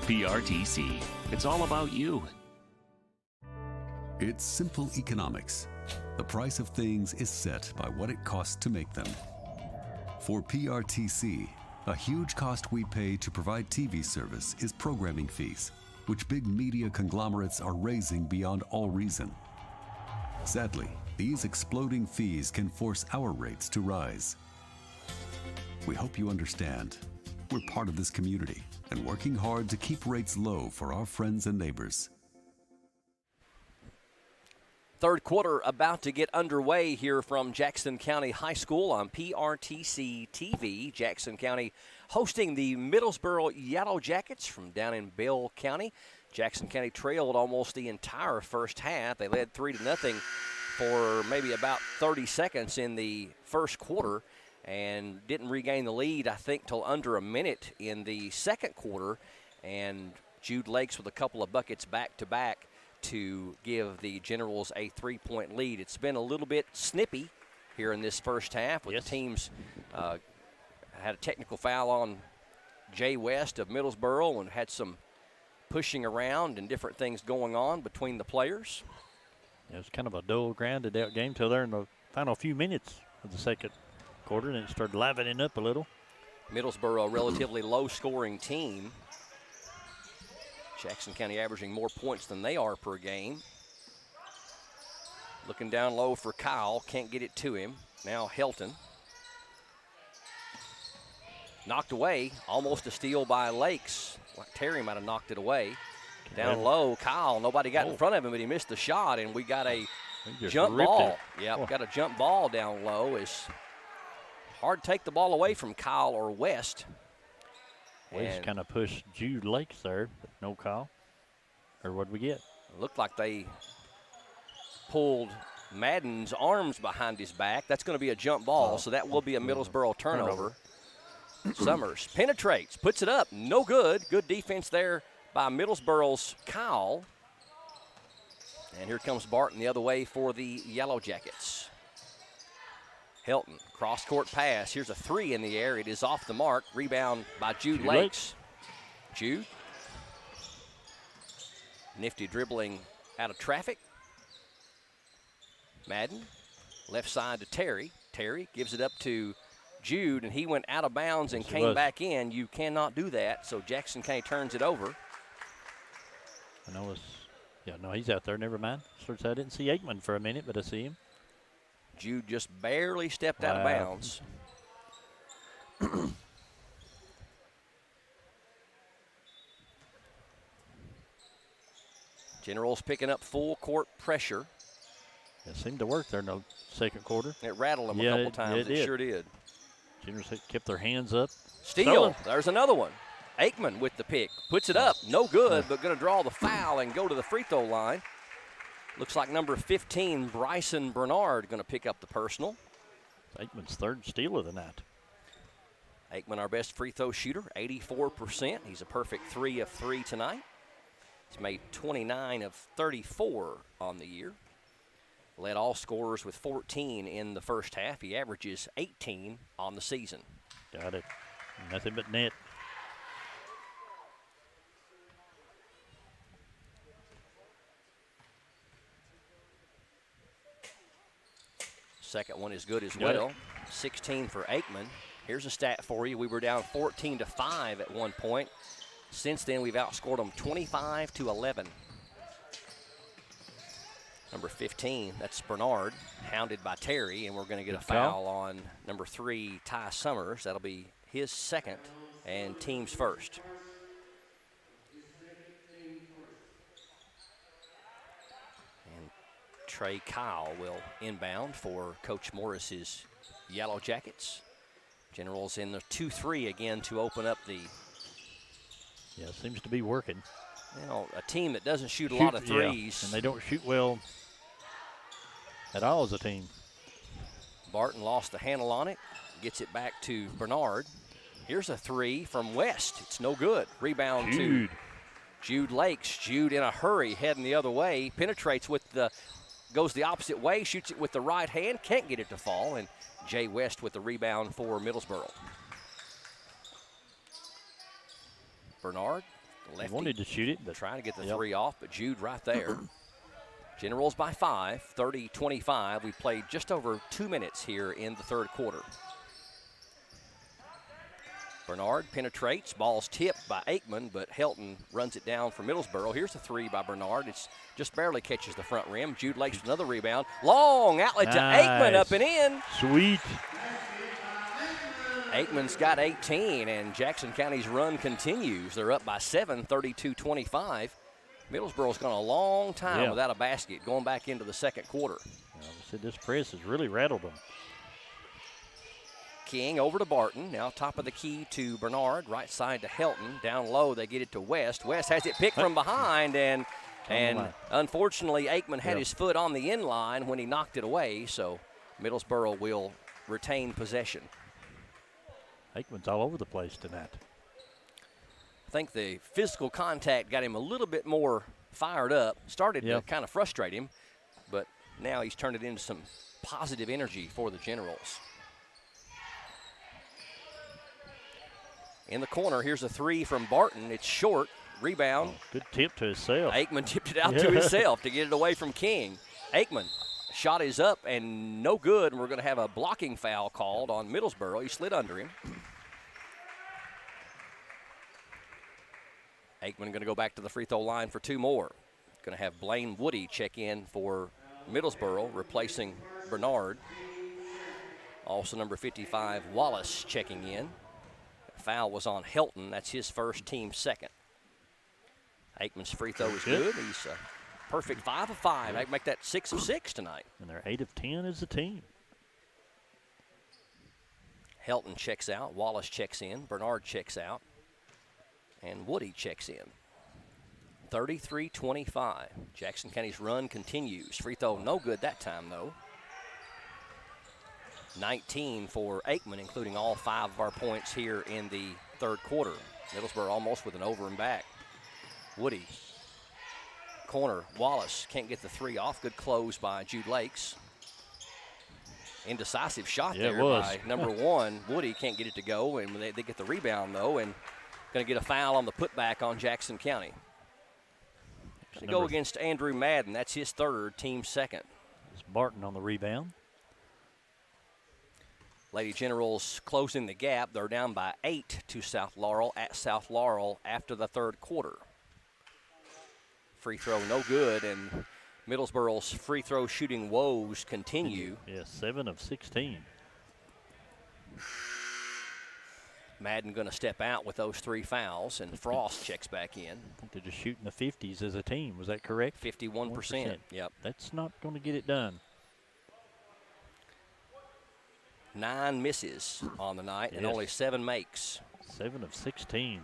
PRTC. It's all about you. It's simple economics. The price of things is set by what it costs to make them. For PRTC, a huge cost we pay to provide TV service is programming fees, which big media conglomerates are raising beyond all reason. Sadly, these exploding fees can force our rates to rise. We hope you understand. We're part of this community and working hard to keep rates low for our friends and neighbors. Third quarter about to get underway here from Jackson County High School on PRTC TV. Jackson County hosting the Middlesboro Yellow Jackets from down in Bell County. Jackson County trailed almost the entire first half. They led 3-0 for maybe about 30 seconds in the first quarter and didn't regain the lead, I think, till under a minute in the second quarter. And Jude Lakes with a couple of buckets back-to-back to give the Generals a 3-point lead. It's been a little bit snippy here in this first half with the teams had a technical foul on Jay West of Middlesboro and had some pushing around and different things going on between the players. It was kind of a dull, grounded out game till there in the final few minutes of the second quarter, and it started livening up a little. Middlesboro, a relatively low-scoring team. Jackson County averaging more points than they are per game. Looking down low for Kyle, can't get it to him. Now Helton. Knocked away, almost a steal by Lakes. Terry might have knocked it away. Down low, Kyle, nobody got in front of him, but he missed the shot, and we got a jump ball. Yeah, got a jump ball down low. It's hard to take the ball away from Kyle or West. We just kind of pushed Jude Lakes there, but no call. Or what'd we get? It looked like they pulled Madden's arms behind his back. That's going to be a jump ball, so that will be a Middlesboro turnover. Summers penetrates, puts it up, no good. Good defense there by Middlesboro's Kyle. And here comes Barton the other way for the Yellow Jackets. Helton, cross-court pass. Here's a 3 in the air. It is off the mark. Rebound by Jude Lakes. Jude. Nifty dribbling out of traffic. Madden, left side to Terry. Terry gives it up to Jude, and he went out of bounds and came back in. You cannot do that, so Jackson County turns it over. I know he's out there. Never mind. I didn't see Aikman for a minute, but I see him. Jude just barely stepped out of bounds. Generals picking up full court pressure. It seemed to work there in the second quarter. It rattled them a couple times. It sure did. Generals kept their hands up. Steal. There's another one. Aikman with the pick. Puts it up. No good, but going to draw the foul and go to the free throw line. Looks like number 15, Bryson Bernard, going to pick up the personal. Aikman's third steal of the night. Aikman, our best free throw shooter, 84%. He's a perfect 3 of 3 tonight. He's made 29 of 34 on the year. Led all scorers with 14 in the first half. He averages 18 on the season. Got it. Nothing but net. Second one is good as well. 16 for Aikman. Here's a stat for you. We were down 14-5 at one point. Since then, we've outscored them 25-11. Number 15, that's Bernard, hounded by Terry, and we're going to get a foul on number 3, Ty Summers. That'll be his second and team's first. And Trey Kyle will inbound for Coach Morris's Yellow Jackets. Generals in the 2-3 again to open up the. Yeah, seems to be working. You know, a team that doesn't shoot a lot of threes. Yeah, and they don't shoot well at all as a team. Barton lost the handle on it, gets it back to Bernard. Here's a three from West. It's no good. Rebound to Jude Lakes. Jude in a hurry, heading the other way, penetrates with the, goes the opposite way, shoots it with the right hand, can't get it to fall, and Jay West with the rebound for Middlesboro. Bernard, the lefty, wanted to shoot it, but trying to get the three off, but Jude right there. Generals by 5, 30-25. We played just over 2 minutes here in the third quarter. Bernard penetrates, ball's tipped by Aikman, but Helton runs it down for Middlesboro. Here's a three by Bernard. It's just barely catches the front rim. Jude Lakes with another rebound. Long outlet to Aikman, up and in. Sweet. Aikman's got 18, and Jackson County's run continues. They're up by 7, 32-25. Middlesboro's gone a long time without a basket going back into the second quarter. I said this press has really rattled them. King over to Barton. Now top of the key to Bernard. Right side to Helton. Down low, they get it to West. West has it picked from behind, and unfortunately, Aikman had his foot on the end line when he knocked it away, so Middlesboro will retain possession. Aikman's all over the place tonight. I think the physical contact got him a little bit more fired up. Started to kind of frustrate him, but now he's turned it into some positive energy for the Generals. In the corner, here's a three from Barton. It's short. Rebound. Good tip to himself. Aikman tipped it out to himself to get it away from King. Aikman, shot is up and no good, and we're going to have a blocking foul called on Middlesboro. He slid under him. Aikman going to go back to the free throw line for two more. Going to have Blaine Woody check in for Middlesboro, replacing Bernard. Also number 55, Wallace, checking in. Foul was on Helton. That's his first, team second. Aikman's free throw is good. He's a perfect 5 of 5. I can make that 6 of 6 tonight. And they're 8 of 10 as a team. Helton checks out. Wallace checks in. Bernard checks out. And Woody checks in. 33-25. Jackson County's run continues. Free throw no good that time, though. 19 for Aikman, including all 5 of our points here in the third quarter. Middlesboro almost with an over and back. Woody. Corner. Wallace can't get the three off. Good close by Jude Lakes. Indecisive shot there by number 1. Woody can't get it to go, and they get the rebound, though, and going to get a foul on the putback on Jackson County. Going to go against Andrew Madden. That's his third, team second. It's Barton on the rebound. Lady Generals closing the gap. They're down by 8 to South Laurel at South Laurel after the third quarter. Free throw no good, and Middlesboro's free throw shooting woes continue. Yeah, 7 of 16. Madden going to step out with those 3 fouls, and Frost checks back in. I think they're just shooting the 50s as a team. Was that correct? 51%. Yep. That's not going to get it done. 9 misses on the night and only 7 makes. 7 of 16.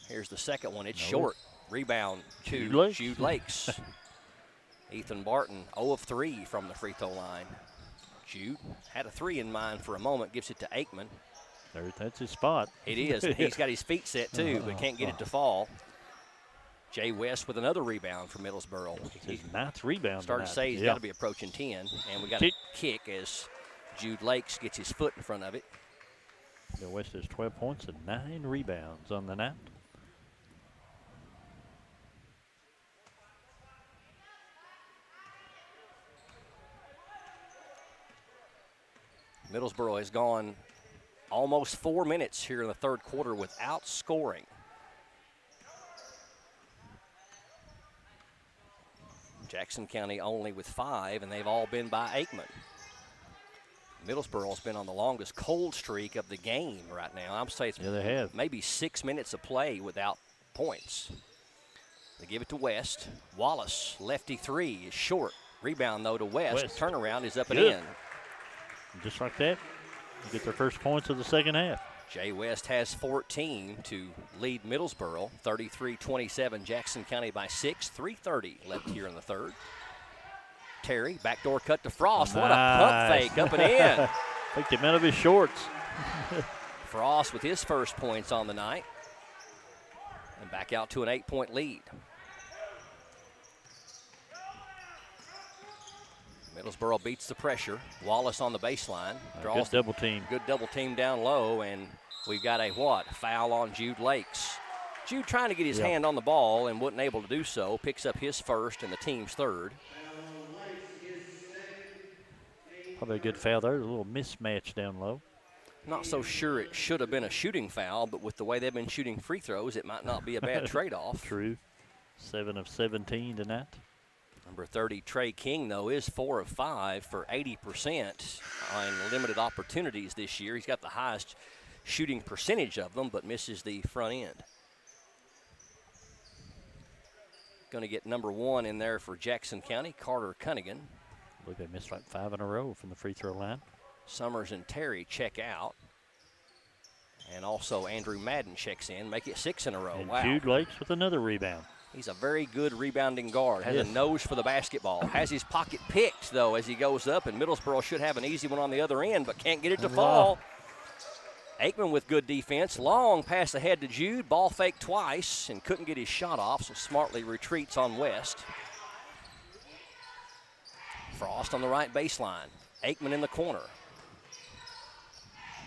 Here's the second one. It's short. Rebound to Jude Lakes. Ethan Barton 0 of 3 from the free throw line. Jude had a 3 in mind for a moment, gives it to Aikman. That's his spot. It is. He's got his feet set too, but can't get it to fall. Jay West with another rebound for Middlesboro. His 9th rebound. Started to say he's got to be approaching 10, and we got a kick as Jude Lakes gets his foot in front of it. Jay West has 12 points and 9 rebounds on the night. Middlesboro has gone almost 4 minutes here in the third quarter without scoring. Jackson County only with 5, and they've all been by Aikman. Middlesboro's been on the longest cold streak of the game right now. I'm saying it's they have. Maybe 6 minutes of play without points. They give it to West. Wallace, lefty three, is short. Rebound, though, to West. Turnaround is up and in. Just like that, you get their first points of the second half. Jay West has 14 to lead Middlesboro, 33-27. Jackson County by 6, 3:30 left here in the third. Terry, backdoor cut to Frost. What a pump fake, up and in. I think he meant of his shorts. Frost with his first points on the night. And back out to an 8-point lead. Middlesboro beats the pressure. Wallace on the baseline. Good double team. Good double team down low, and we've got a foul on Jude Lakes. Jude trying to get his hand on the ball and wasn't able to do so. Picks up his first and the team's third. Probably a good foul there. A little mismatch down low. Not so sure it should have been a shooting foul, but with the way they've been shooting free throws, it might not be a bad trade-off. True. 7 of 17 tonight. Number 30, Trey King, though, is 4 of 5 for 80% on limited opportunities this year. He's got the highest shooting percentage of them, but misses the front end. Going to get number 1 in there for Jackson County, Carter Cunningham. I believe they missed like 5 in a row from the free throw line. Summers and Terry check out. And also Andrew Madden checks in, make it 6 in a row. And wow. Jude Lakes with another rebound. He's a very good rebounding guard. Has a nose for the basketball. Has his pocket picked, though, as he goes up. And Middlesboro should have an easy one on the other end, but can't get it to fall. Aikman with good defense. Long pass ahead to Jude. Ball fake twice and couldn't get his shot off, so smartly retreats on West. Frost on the right baseline. Aikman in the corner.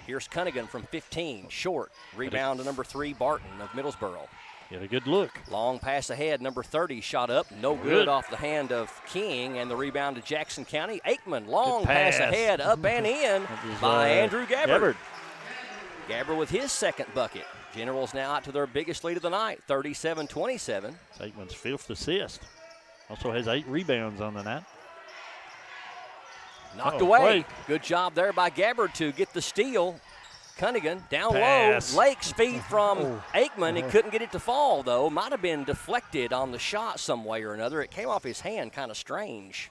Here's Cunningham from 15. Short. Rebound to number 3, Barton of Middlesboro. Get a good look. Long pass ahead. Number 30 shot up. No good off the hand of King, and the rebound to Jackson County. Aikman, long pass ahead, up and in by Andrew Gabbard. Gabbard with his second bucket. Generals now out to their biggest lead of the night, 37-27. Aikman's 5th assist. Also has 8 rebounds on the night. Knocked away. Good job there by Gabbard to get the steal. Cunningham down low. Lakes feed from Aikman. He couldn't get it to fall, though. Might have been deflected on the shot some way or another. It came off his hand, kind of strange.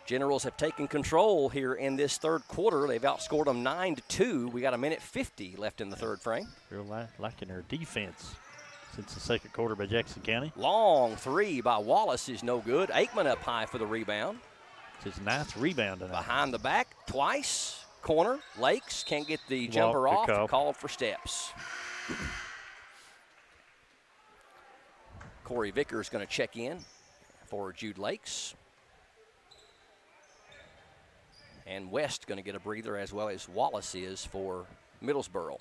Generals have taken control here in this third quarter. They've outscored them 9-2. We got a minute 50 left in the third frame. Real liking their defense since the second quarter by Jackson County. Long three by Wallace is no good. Aikman up high for the rebound. It's his 9th rebound tonight. Behind the back twice. Corner. Lakes can't get the jumper off. Called for steps. Corey Vickers going to check in for Jude Lakes. And West going to get a breather, as well as Wallace is for Middlesboro.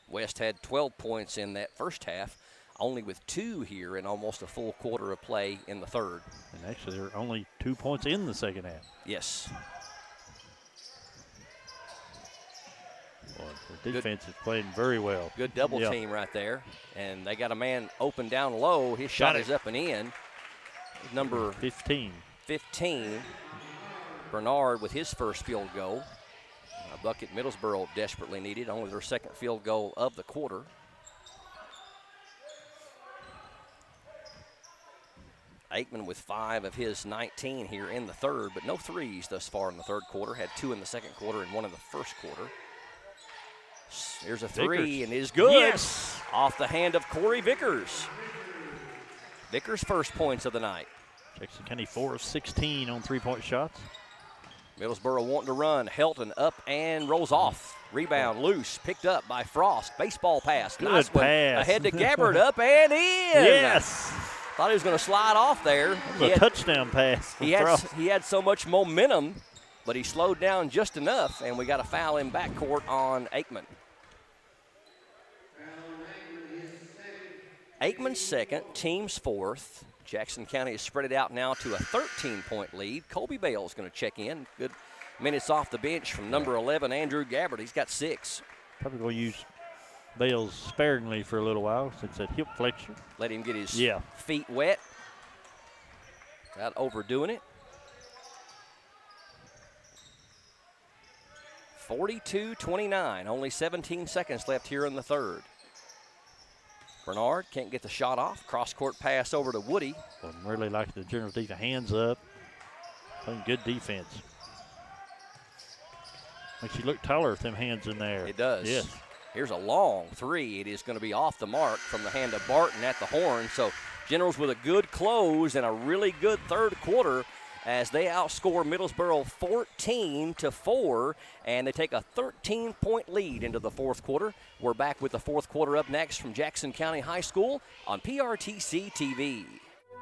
West had 12 points in that first half, only with 2 here in almost a full quarter of play in the third. And actually, there are only 2 points in the second half. Yes. Well, the defense is playing very well. Good double team right there. And they got a man open down low. His shot is up and in. Number 15. Bernard with his first field goal. A bucket Middlesboro desperately needed, only their second field goal of the quarter. Aikman with 5 of his 19 here in the third, but no threes thus far in the third quarter. Had 2 in the second quarter and 1 in the first quarter. Here's a 3 and is good. Yes. Off the hand of Corey Vickers. Vickers' first points of the night. Jackson County 4 of 16 on 3-point shots. Middlesboro wanting to run. Helton up and rolls off. Rebound loose, picked up by Frost. Baseball pass. Good nice one. pass. Ahead to Gabbard, up and in. Yes. Thought he was going to slide off there. That was a touchdown pass. He had so much momentum, but he slowed down just enough, and we got a foul in backcourt on Aikman. Aikman's second, team's fourth. Jackson County has spread it out now to a 13-point lead. Colby Bale's going to check in. Good minutes off the bench from number 11, Andrew Gabbard. He's got 6. Probably going to use Bales sparingly for a little while since that hip flexor. Let him get his feet wet without overdoing it. 42-29, only 17 seconds left here in the third. Bernard can't get the shot off. Cross-court pass over to Woody. Well, really like the general defense. Hands up. Playing good defense. Makes you look taller with them hands in there. It does. Yes. Here's a long three. It is going to be off the mark from the hand of Barton at the horn. So Generals with a good close and a really good third quarter as they outscore Middlesboro 14-4, and they take a 13-point lead into the fourth quarter. We're back with the fourth quarter up next from Jackson County High School on PRTC TV.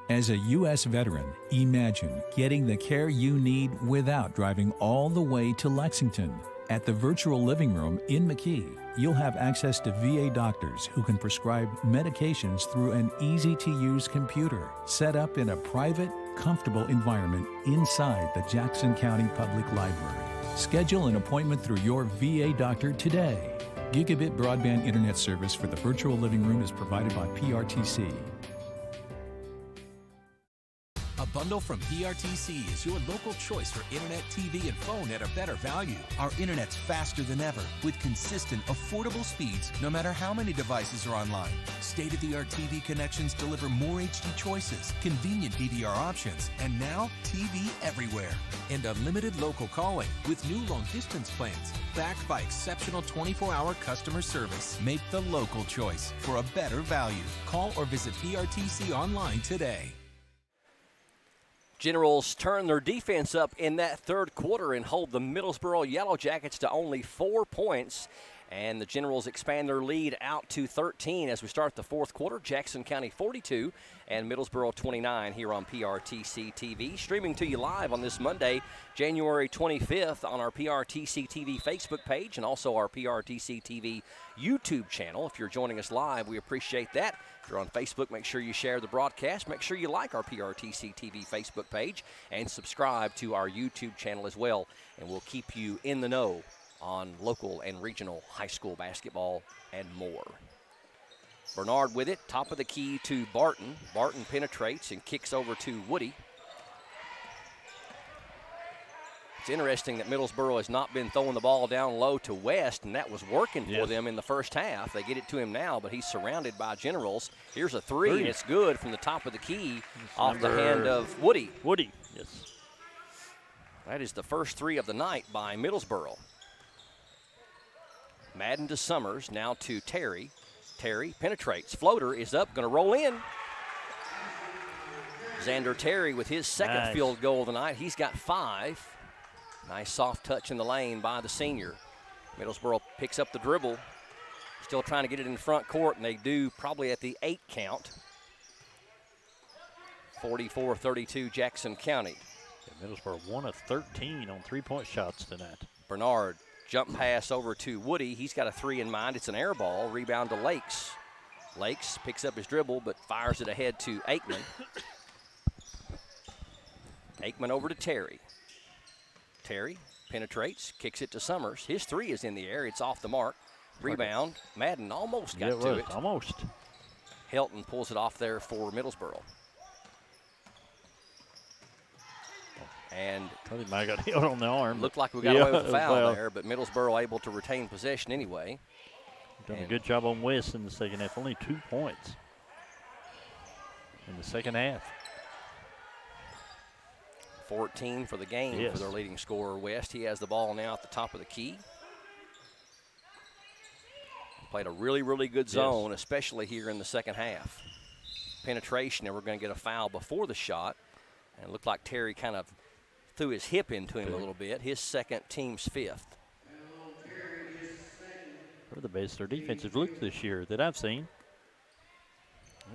As a U.S. veteran, imagine getting the care you need without driving all the way to Lexington. At the Virtual Living Room in McKee, you'll have access to VA doctors who can prescribe medications through an easy-to-use computer set up in a private, comfortable environment inside the Jackson County Public Library. Schedule an appointment through your VA doctor today. Gigabit broadband internet service for the Virtual Living Room is provided by PRTC. A bundle from PRTC is your local choice for internet, TV, and phone at a better value. Our internet's faster than ever with consistent, affordable speeds no matter how many devices are online. State-of-the-art TV connections deliver more HD choices, convenient DVR options, and now TV everywhere. And unlimited local calling with new long-distance plans backed by exceptional 24-hour customer service. Make the local choice for a better value. Call or visit PRTC online today. Generals turn their defense up in that third quarter and hold the Middlesboro Yellow Jackets to only 4 points. And the Generals expand their lead out to 13 as we start the fourth quarter. Jackson County 42 and Middlesboro 29 here on PRTC TV. Streaming to you live on this Monday, January 25th on our PRTC TV Facebook page and also our PRTC TV YouTube channel. If you're joining us live, we appreciate that. If you're on Facebook, make sure you share the broadcast. Make sure you like our PRTC TV Facebook page and subscribe to our YouTube channel as well. And we'll keep you in the know on local and regional high school basketball and more. Bernard with it, top of the key to Barton. Barton penetrates and kicks over to Woody. It's interesting that Middlesboro has not been throwing the ball down low to West, and that was working for them in the first half. They get it to him now, but he's surrounded by Generals. Here's a three, and it's good from the top of the key off the hand of Woody. Woody, yes. That is the first three of the night by Middlesboro. Madden to Summers, now to Terry. Terry penetrates. Floater is up, going to roll in. Xander Terry with his second field goal of the night. He's got 5. Nice soft touch in the lane by the senior. Middlesboro picks up the dribble. Still trying to get it in front court, and they do probably at the 8 count. 44-32 Jackson County. Yeah, Middlesboro 1 of 13 on three-point shots tonight. Bernard. Jump pass over to Woody. He's got a 3 in mind. It's an air ball. Rebound to Lakes. Lakes picks up his dribble, but fires it ahead to Aikman. Aikman over to Terry. Terry penetrates, kicks it to Summers. His 3 is in the air. It's off the mark. Rebound. Madden almost got to it. Almost. Helton pulls it off there for Middlesboro. And he might have got held on the arm. Looked like we got away with a foul there, but Middlesboro able to retain possession anyway. Done a good job on West in the second half. Only 2 points in the second half. 14 for the game for their leading scorer, West. He has the ball now at the top of the key. Played a really, really good zone, especially here in the second half. Penetration, and we're going to get a foul before the shot. And it looked like Terry kind of threw his hip into him a little bit. His second, team's 5th. They're the best their defensive look this year that I've seen.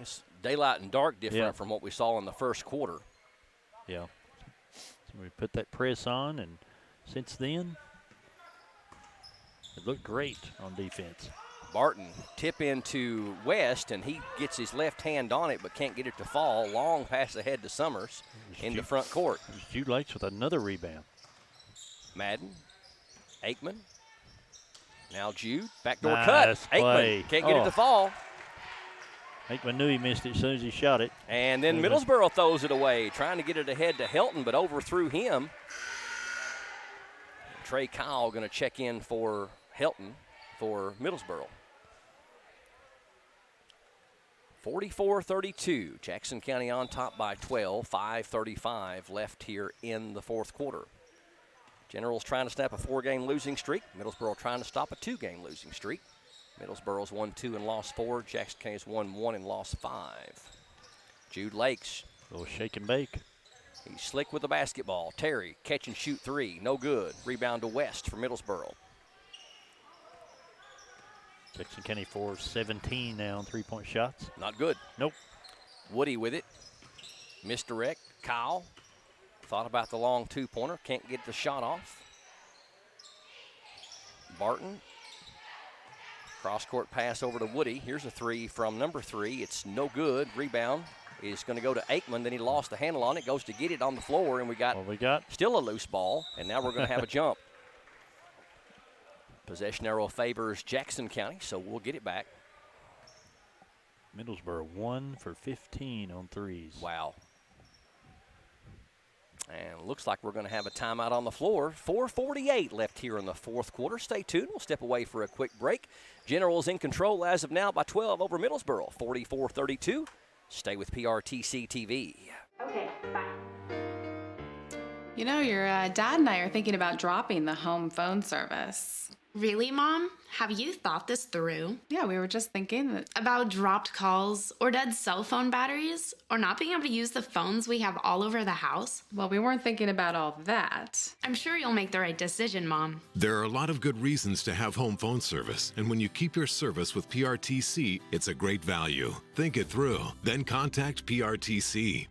It's daylight and dark different from what we saw in the first quarter. Yeah. So we put that press on, and since then, it looked great on defense. Barton tip into West, and he gets his left hand on it but can't get it to fall. Long pass ahead to Summers into front court. Jude Lakes with another rebound. Madden, Aikman. Now Jude, backdoor Nice cut. play. Aikman can't get it to fall. Aikman knew he missed it as soon as he shot it. And then Middlesboro throws it away, trying to get it ahead to Helton, but overthrew him. Trey Kyle going to check in for Helton for Middlesboro. 44-32. Jackson County on top by 12. 5:35 left here in the fourth quarter. Generals trying to snap a 4-game losing streak. Middlesboro trying to stop a 2-game losing streak. Middlesboro's won 2 and lost 4. Jackson County's won 1 and lost 5. Jude Lakes. A little shake and bake. He's slick with the basketball. Terry, catch and shoot 3. No good. Rebound to West for Middlesboro. Jackson County 4-17 now on 3-point shots. Not good. Nope. Woody with it. Misdirect. Kyle. Thought about the long 2-pointer. Can't get the shot off. Barton. Cross-court pass over to Woody. Here's a 3 from number 3. It's no good. Rebound is going to go to Aikman. Then he lost the handle on it. Goes to get it on the floor, and we got still a loose ball. And now we're going to have a jump. Possession arrow favors Jackson County, so we'll get it back. Middlesboro 1 for 15 on threes. Wow. And looks like we're going to have a timeout on the floor. 4:48 left here in the fourth quarter. Stay tuned. We'll step away for a quick break. Generals in control as of now by 12 over Middlesboro. 44-32. Stay with PRTC TV. Okay, bye. You know, your dad and I are thinking about dropping the home phone service. Really, Mom? Have you thought this through? Yeah, we were just thinking that. About dropped calls, or dead cell phone batteries, or not being able to use the phones we have all over the house? Well, we weren't thinking about all that. I'm sure you'll make the right decision, Mom. There are a lot of good reasons to have home phone service, and when you keep your service with PRTC, it's a great value. Think it through, then contact PRTC.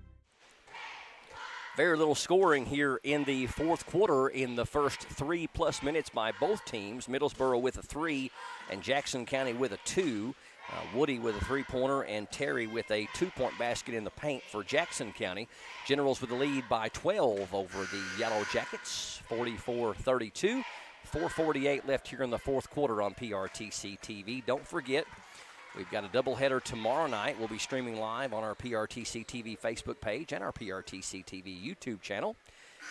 Very little scoring here in the fourth quarter in the first 3+ minutes by both teams. Middlesboro with a 3 and Jackson County with a 2. Woody with a 3-pointer and Terry with a 2-point basket in the paint for Jackson County. Generals with the lead by 12 over the Yellow Jackets, 44-32. 4:48 left here in the fourth quarter on PRTC TV. Don't forget, we've got a doubleheader tomorrow night. We'll be streaming live on our PRTC TV Facebook page and our PRTC TV YouTube channel.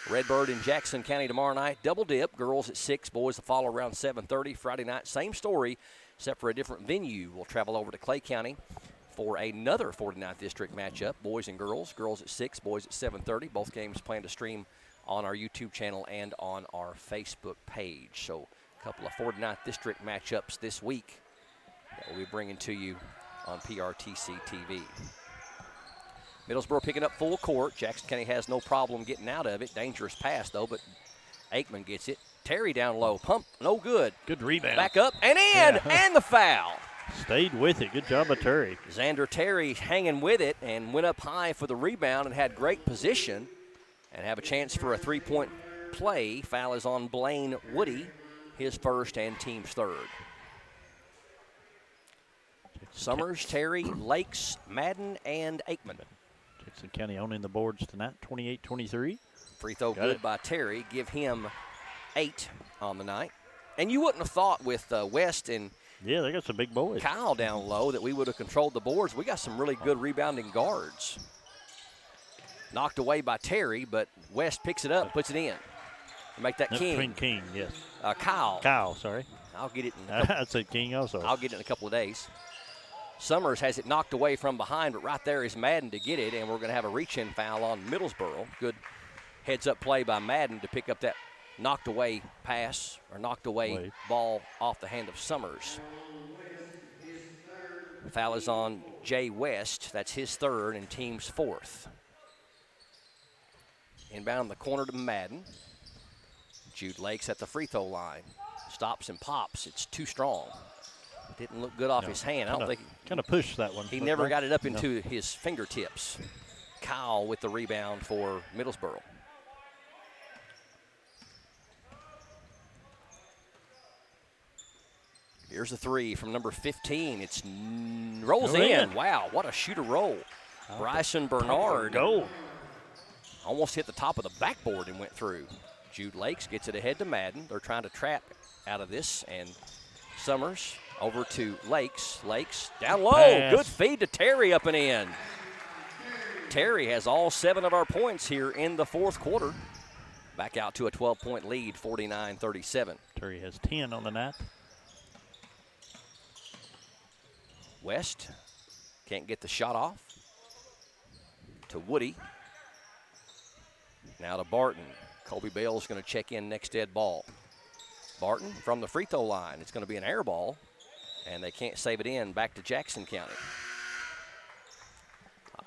Redbird in Jackson County tomorrow night. Double dip. Girls at 6. Boys will follow around 7:30. Friday night, same story, except for a different venue. We'll travel over to Clay County for another 49th District matchup. Boys and girls. Girls at 6. Boys at 7:30. Both games planned to stream on our YouTube channel and on our Facebook page. So a couple of 49th District matchups this week that we'll be bringing to you on PRTC TV. Middlesboro picking up full court. Jackson County has no problem getting out of it. Dangerous pass, though, but Aikman gets it. Terry down low. Pump, no good. Good rebound. Back up and in, and the foul. Stayed with it. Good job by Terry. Xander Terry hanging with it and went up high for the rebound and had great position and have a chance for a 3-point play. Foul is on Blaine Woody, his first and team's third. Summers, Terry, Lakes, Madden, and Aikman. Jackson County owning the boards tonight, 28-23. Free throw good by Terry. Give him 8 on the night. And you wouldn't have thought with West and yeah, they got some big boys. Kyle down low that we would have controlled the boards. We got some really good rebounding guards. Knocked away by Terry, but West picks it up, puts it in. Make that King. King, yes. Kyle. Kyle, sorry. I'll get it in I said King also. I'll get it in a couple of days. Summers has it knocked away from behind, but right there is Madden to get it, and we're going to have a reach-in foul on Middlesboro. Good heads-up play by Madden to pick up that knocked away pass or knocked away ball off the hand of Summers. The foul is on Jay West. That's his third and team's fourth. Inbound the corner to Madden. Jude Lakes at the free throw line. Stops and pops. It's too strong. Didn't look good off his hand. I don't think kind of pushed that one. He never got it up into his fingertips. Kyle with the rebound for Middlesboro. Here's a three from number 15. It's rolls in. Wow, what a shooter roll. Bryson Bernard almost hit the top of the backboard and went through. Jude Lakes gets it ahead to Madden. They're trying to trap out of this, and Summers over to Lakes. Lakes down low. Pass. Good feed to Terry up and in. Terry has all 7 of our points here in the fourth quarter. Back out to a 12-point lead, 49-37. Terry has 10 on the night. West can't get the shot off. To Woody. Now to Barton. Colby Bale's going to check in next dead ball. Barton from the free throw line. It's going to be an air ball, and they can't save it in. Back to Jackson County.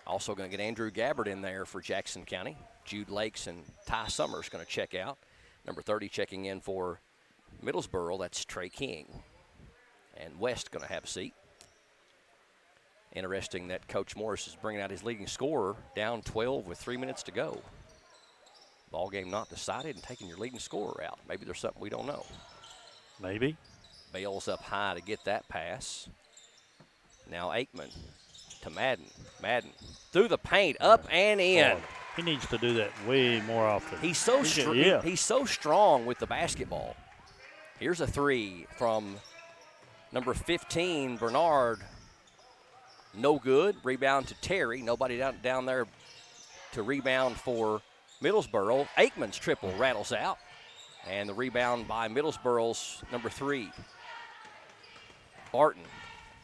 Also going to get Andrew Gabbard in there for Jackson County. Jude Lakes and Ty Summers going to check out. Number 30 checking in for Middlesboro. That's Trey King. And West going to have a seat. Interesting that Coach Morris is bringing out his leading scorer down 12 with 3 minutes to go. Ball game not decided and taking your leading scorer out. Maybe there's something we don't know. Maybe. Bale's up high to get that pass. Now Aikman to Madden. Madden through the paint, up and in. Oh, he needs to do that way more often. He's so he's so strong with the basketball. Here's a three from number 15, Bernard. No good. Rebound to Terry. Nobody down there to rebound for Middlesboro. Aikman's triple rattles out. And the rebound by Middlesboro's number 3. Barton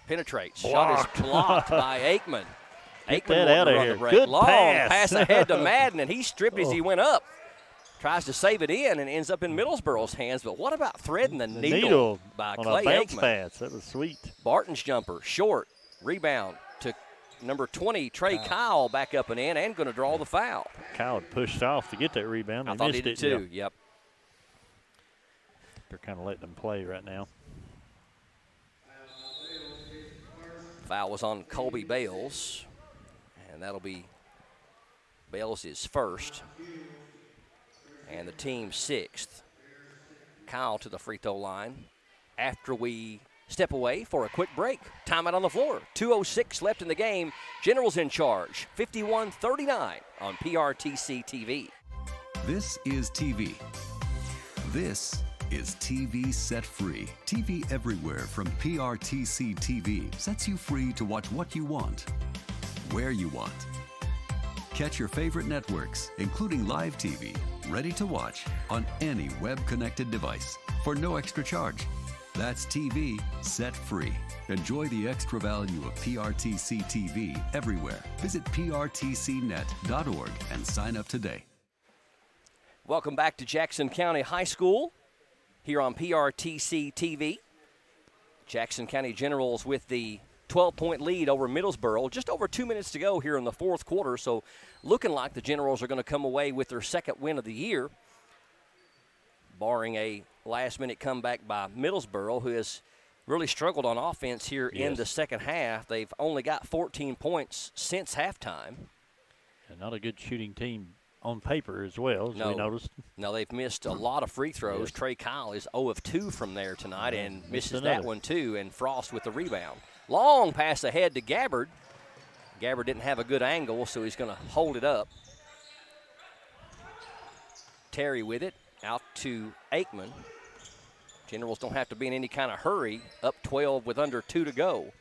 penetrates. Blocked. Shot is blocked by Aikman. Get that out of here. Good Long pass ahead to Madden, and he stripped as he went up. Tries to save it in and ends up in Middlesboro's hands. But what about threading the needle by on Clay a bounce Aikman? pass. That was sweet. Barton's jumper, short. Rebound to number 20, Trey Kyle, back up and in, and going to draw the foul. Kyle had pushed off to get that rebound. I thought he did too, yep. They're kind of letting them play right now. Foul was on Colby Bales, and that'll be Bales' first, and the team's 6th. Kyle to the free throw line after we step away for a quick break. Timeout on the floor. 2:06 left in the game. Generals in charge, 51-39 on PRTC TV. This is TV. This is TV Set Free. TV everywhere from PRTC TV sets you free to watch what you want, where you want. Catch your favorite networks, including live TV, ready to watch on any web-connected device for no extra charge. That's TV set free. Enjoy the extra value of PRTC TV everywhere. Visit prtcnet.org and sign up today. Welcome back to Jackson County High School here on PRTC TV. Jackson County Generals with the 12-point lead over Middlesboro. Just over 2 minutes to go here in the fourth quarter, so looking like the Generals are going to come away with their second win of the year, barring a last-minute comeback by Middlesboro, who has really struggled on offense here in the second half. They've only got 14 points since halftime. And not a good shooting team on paper as well, as we noticed. No, they've missed a lot of free throws. Yes. Trey Kyle is 0 of 2 from there tonight and misses another that one too, and Frost with the rebound. Long pass ahead to Gabbard. Gabbard didn't have a good angle, so he's going to hold it up. Terry with it, out to Aikman. Generals don't have to be in any kind of hurry. Up 12 with under 2 to go.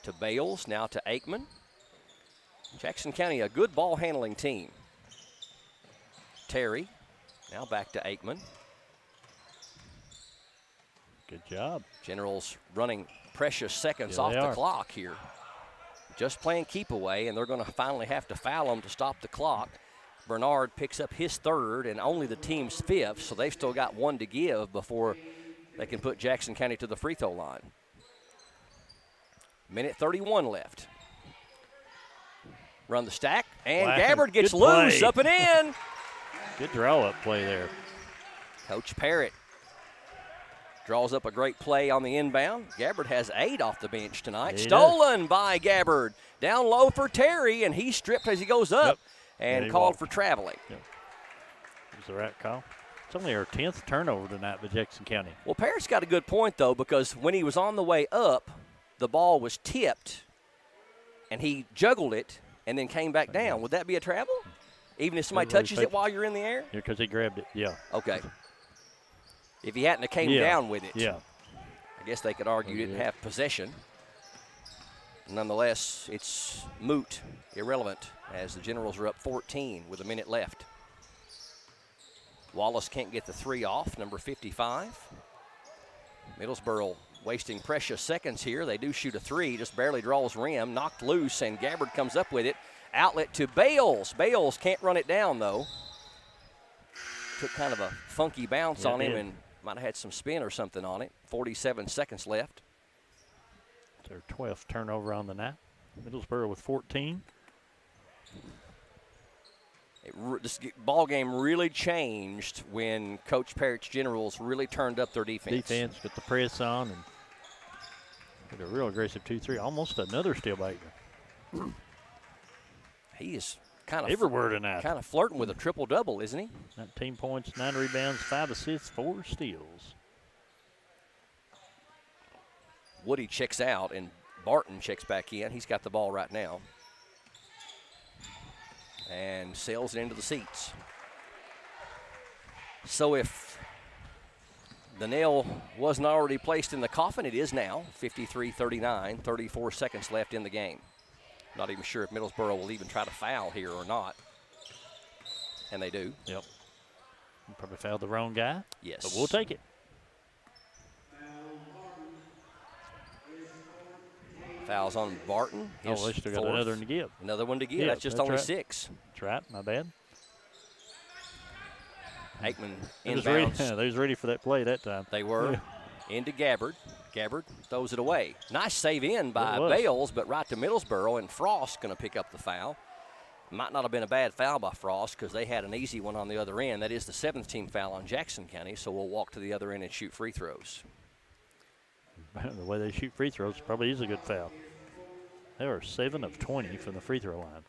To Bales, now to Aikman. Jackson County, a good ball handling team. Terry, now back to Aikman. Good job. Generals running precious seconds off the clock here. Just playing keep away, and they're going to finally have to foul them to stop the clock. Bernard picks up his 3rd and only the team's 5th, so they've still got 1 to give before they can put Jackson County to the free throw line. Minute 31 left. Run the stack, and Gabbard gets loose, up and in. Good draw-up play there. Coach Parrott Draws up a great play on the inbound. Gabbard has 8 off the bench tonight. He Stolen by Gabbard. Down low for Terry, and he's stripped as he goes up and called for traveling. Yep. It was the right call. It's only our 10th turnover tonight by Jackson County. Well, Parrish got a good point, though, because when he was on the way up, the ball was tipped, and he juggled it and then came back down. Would that be a travel? Even if somebody touches it while you're in the air? Yeah, because he grabbed it, yeah. Okay. If he hadn't have came down with it, I guess they could argue he didn't have possession. Nonetheless, it's moot, irrelevant, as the Generals are up 14 with a minute left. Wallace can't get the 3 off, number 55. Middlesboro wasting precious seconds here. They do shoot a 3, just barely draws rim, knocked loose, and Gabbard comes up with it. Outlet to Bales. Bales can't run it down, though. Took kind of a funky bounce on him and might have had some spin or something on it. 47 seconds left. It's their 12th turnover on the night. Middlesboro with 14. This ball game really changed when Coach Parrish Generals really turned up their defense. Got the press on and did a real aggressive 2-3. Almost another steal baker. He is kind of everywhere tonight. Kind of flirting with a triple-double, isn't he? 19 points, 9 rebounds, 5 assists, 4 steals. Woody checks out, and Barton checks back in. He's got the ball right now. And sails it into the seats. So if the nail wasn't already placed in the coffin, it is now. 53-39, 34 seconds left in the game. Not even sure if Middlesboro will even try to foul here or not. And they do. Yep. Probably fouled the wrong guy. Yes. But we'll take it. Fouls on Barton. They still got another one to give. Another one to give. That's just only 6. That's right. My bad. Aikman inbounds. They was ready for that play that time. They were. Into Gabbard. Gabbard throws it away. Nice save in by Bales, but right to Middlesboro, and Frost going to pick up the foul. Might not have been a bad foul by Frost because they had an easy one on the other end. That is the 7th team foul on Jackson County, so we'll walk to the other end and shoot free throws. The way they shoot free throws probably is a good foul. They are 7 of 20 from the free throw line.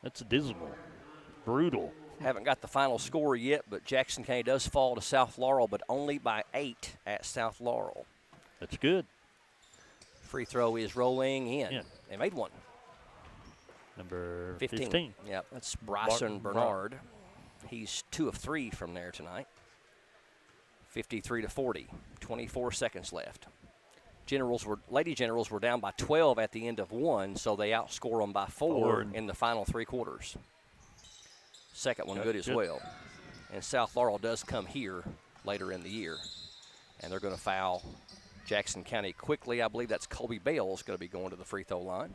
That's dismal, brutal. Haven't got the final score yet, but Jackson County does fall to South Laurel, but only by 8 at South Laurel. That's good. Free throw is rolling in. They made one. Number 15. Yep, that's Bryson Bernard. He's 2 of 3 from there tonight. 53-40, 24 seconds left. Lady Generals were down by 12 at the end of 1, so they outscore them by 4 in the final 3 quarters. Second one good as well. And South Laurel does come here later in the year. And they're going to foul Jackson County quickly. I believe that's Colby Bales going to be going to the free throw line.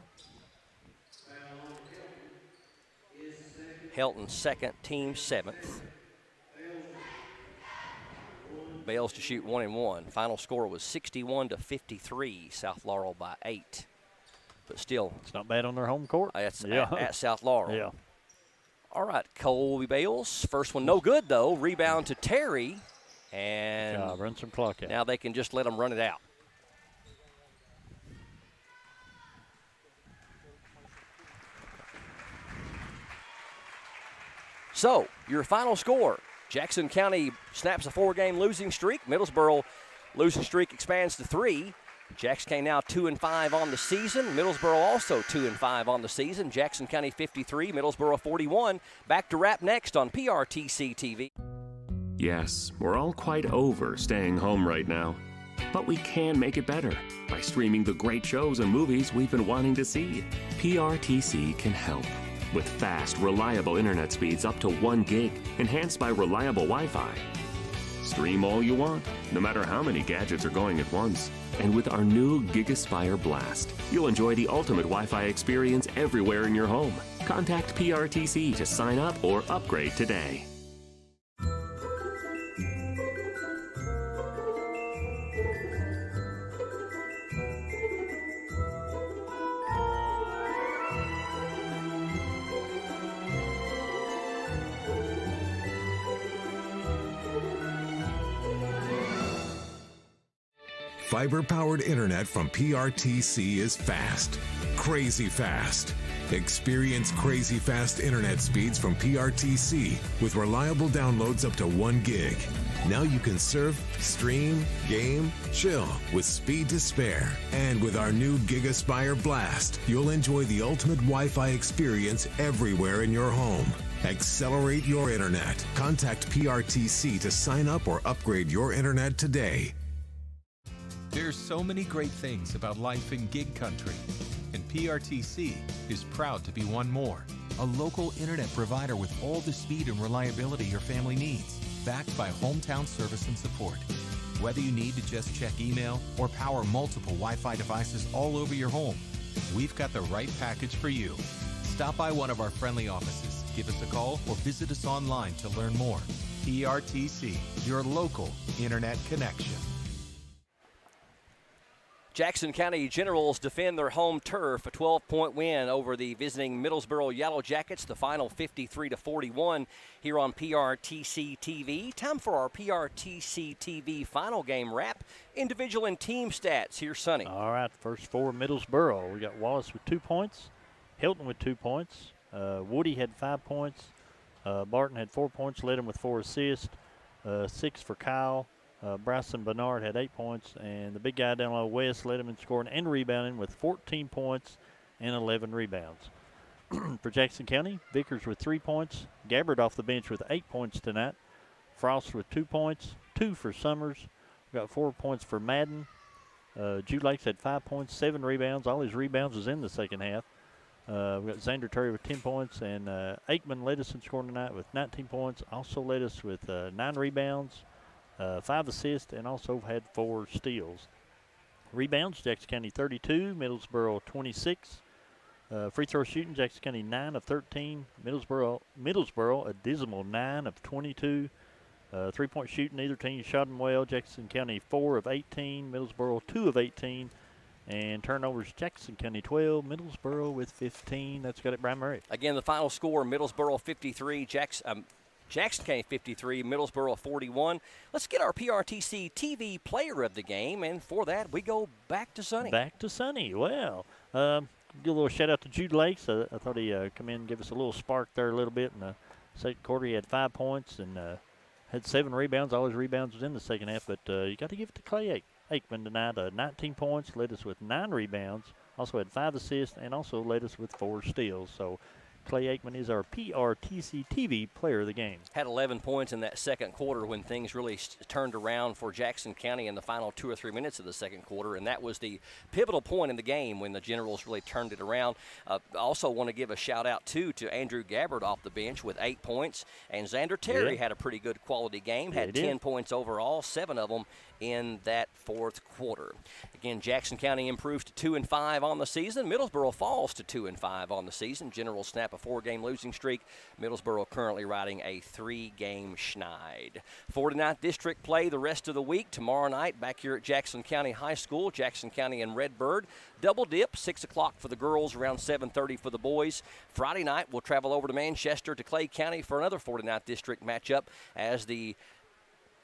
Helton second, team 7th. Bales to shoot 1 and 1. Final score was 61-53. South Laurel by 8. But still, it's not bad on their home court. That's at South Laurel. Yeah. All right, Colby Bales. First one no good, though. Rebound to Terry. And run some clock out. Now they can just let them run it out. So, your final score. Jackson County snaps a 4-game losing streak. Middlesboro losing streak expands to 3. Jackson County now 2-5 on the season. Middlesboro also 2-5 on the season. Jackson County 53, Middlesboro 41. Back to wrap next on PRTC TV. Yes, we're all quite over staying home right now. But we can make it better by streaming the great shows and movies we've been wanting to see. PRTC can help. With fast, reliable internet speeds up to 1 gig, enhanced by reliable Wi-Fi. Stream all you want, no matter how many gadgets are going at once. And with our new GigaSpire Blast, you'll enjoy the ultimate Wi-Fi experience everywhere in your home. Contact PRTC to sign up or upgrade today. Fiber-powered internet from PRTC is fast. Crazy fast. Experience crazy fast internet speeds from PRTC with reliable downloads up to 1 gig. Now you can surf, stream, game, chill with speed to spare. And with our new GigaSpire Blast, you'll enjoy the ultimate Wi-Fi experience everywhere in your home. Accelerate your internet. Contact PRTC to sign up or upgrade your internet today. There's so many great things about life in gig country, and PRTC is proud to be one more. A local internet provider with all the speed and reliability your family needs, backed by hometown service and support. Whether you need to just check email or power multiple Wi-Fi devices all over your home, we've got the right package for you. Stop by one of our friendly offices, give us a call, or visit us online to learn more. PRTC, your local internet connection. Jackson County Generals defend their home turf, a 12-point win over the visiting Middlesboro Yellow Jackets, the final 53-41 here on PRTC TV. Time for our PRTC TV final game wrap, individual and team stats. Here's Sonny. All right, first for Middlesboro. We got Wallace with 2 points, Hilton with 2 points, Woody had 5 points, Barton had 4 points, led him with 4 assists, 6 for Kyle. Bryson Bernard had 8 points, and the big guy down low, West, led him in scoring and rebounding with 14 points and 11 rebounds. For Jackson County, Vickers with 3 points, Gabbard off the bench with 8 points tonight, Frost with 2 points, 2 for Summers. We got 4 points for Madden. Jude Lakes had 5 points, 7 rebounds. All his rebounds was in the second half. We got Xander Terry with 10 points, and Aikman led us in scoring tonight with 19 points. Also led us with 9 rebounds. 5 assists, and also had 4 steals. Rebounds, Jackson County 32, Middlesboro 26. Free throw shooting, Jackson County 9 of 13. Middlesboro a dismal 9 of 22. 3-point shooting, either team shot them well. Jackson County 4 of 18, Middlesboro 2 of 18. And turnovers, Jackson County 12, Middlesboro with 15. That's got it, Brian Murray. Again, the final score, Middlesboro 53, Jackson County 53, Middlesboro 41. Let's get our PRTC TV player of the game, and for that, we go back to Sonny. Back to Sonny. Well, give a little shout-out to Jude Lakes. I thought he come in and give us a little spark there a little bit. In the second quarter, he had 5 points and had 7 rebounds. All his rebounds was in the second half, but you got to give it to Clay Aikman tonight. 19 points, led us with 9 rebounds, also had 5 assists, and also led us with 4 steals. So Clay Aikman is our PRTC TV player of the game. Had 11 points in that second quarter when things really turned around for Jackson County in the final 2 or 3 minutes of the second quarter, and that was the pivotal point in the game when the Generals really turned it around. I also want to give a shout-out, too, to Andrew Gabbard off the bench with 8 points, and Xander Terry had a pretty good quality game, had 10 points overall, 7 of them in that fourth quarter. Again, Jackson County improves to 2-5 on the season. Middlesboro falls to 2-5 on the season. Generals snap a 4-game losing streak. Middlesboro currently riding a 3-game schneid. 49th District play the rest of the week. Tomorrow night back here at Jackson County High School, Jackson County and Redbird. Double dip, 6 o'clock for the girls, around 7:30 for the boys. Friday night, we'll travel over to Manchester to Clay County for another 49th District matchup as the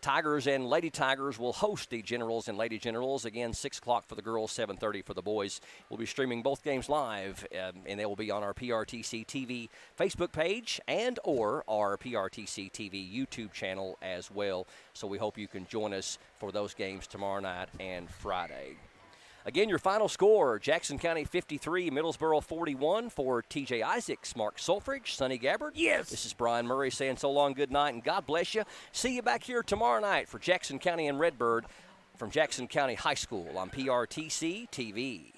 Tigers and Lady Tigers will host the Generals and Lady Generals. Again, 6 o'clock for the girls, 7:30 for the boys. We'll be streaming both games live, and they will be on our PRTC TV Facebook page and or our PRTC TV YouTube channel as well. So we hope you can join us for those games tomorrow night and Friday. Again, your final score, Jackson County 53, Middlesboro 41 for TJ Isaacs, Mark Solfridge, Sonny Gabbard. Yes. This is Brian Murray saying so long, good night, and God bless you. See you back here tomorrow night for Jackson County and Redbird from Jackson County High School on PRTC TV.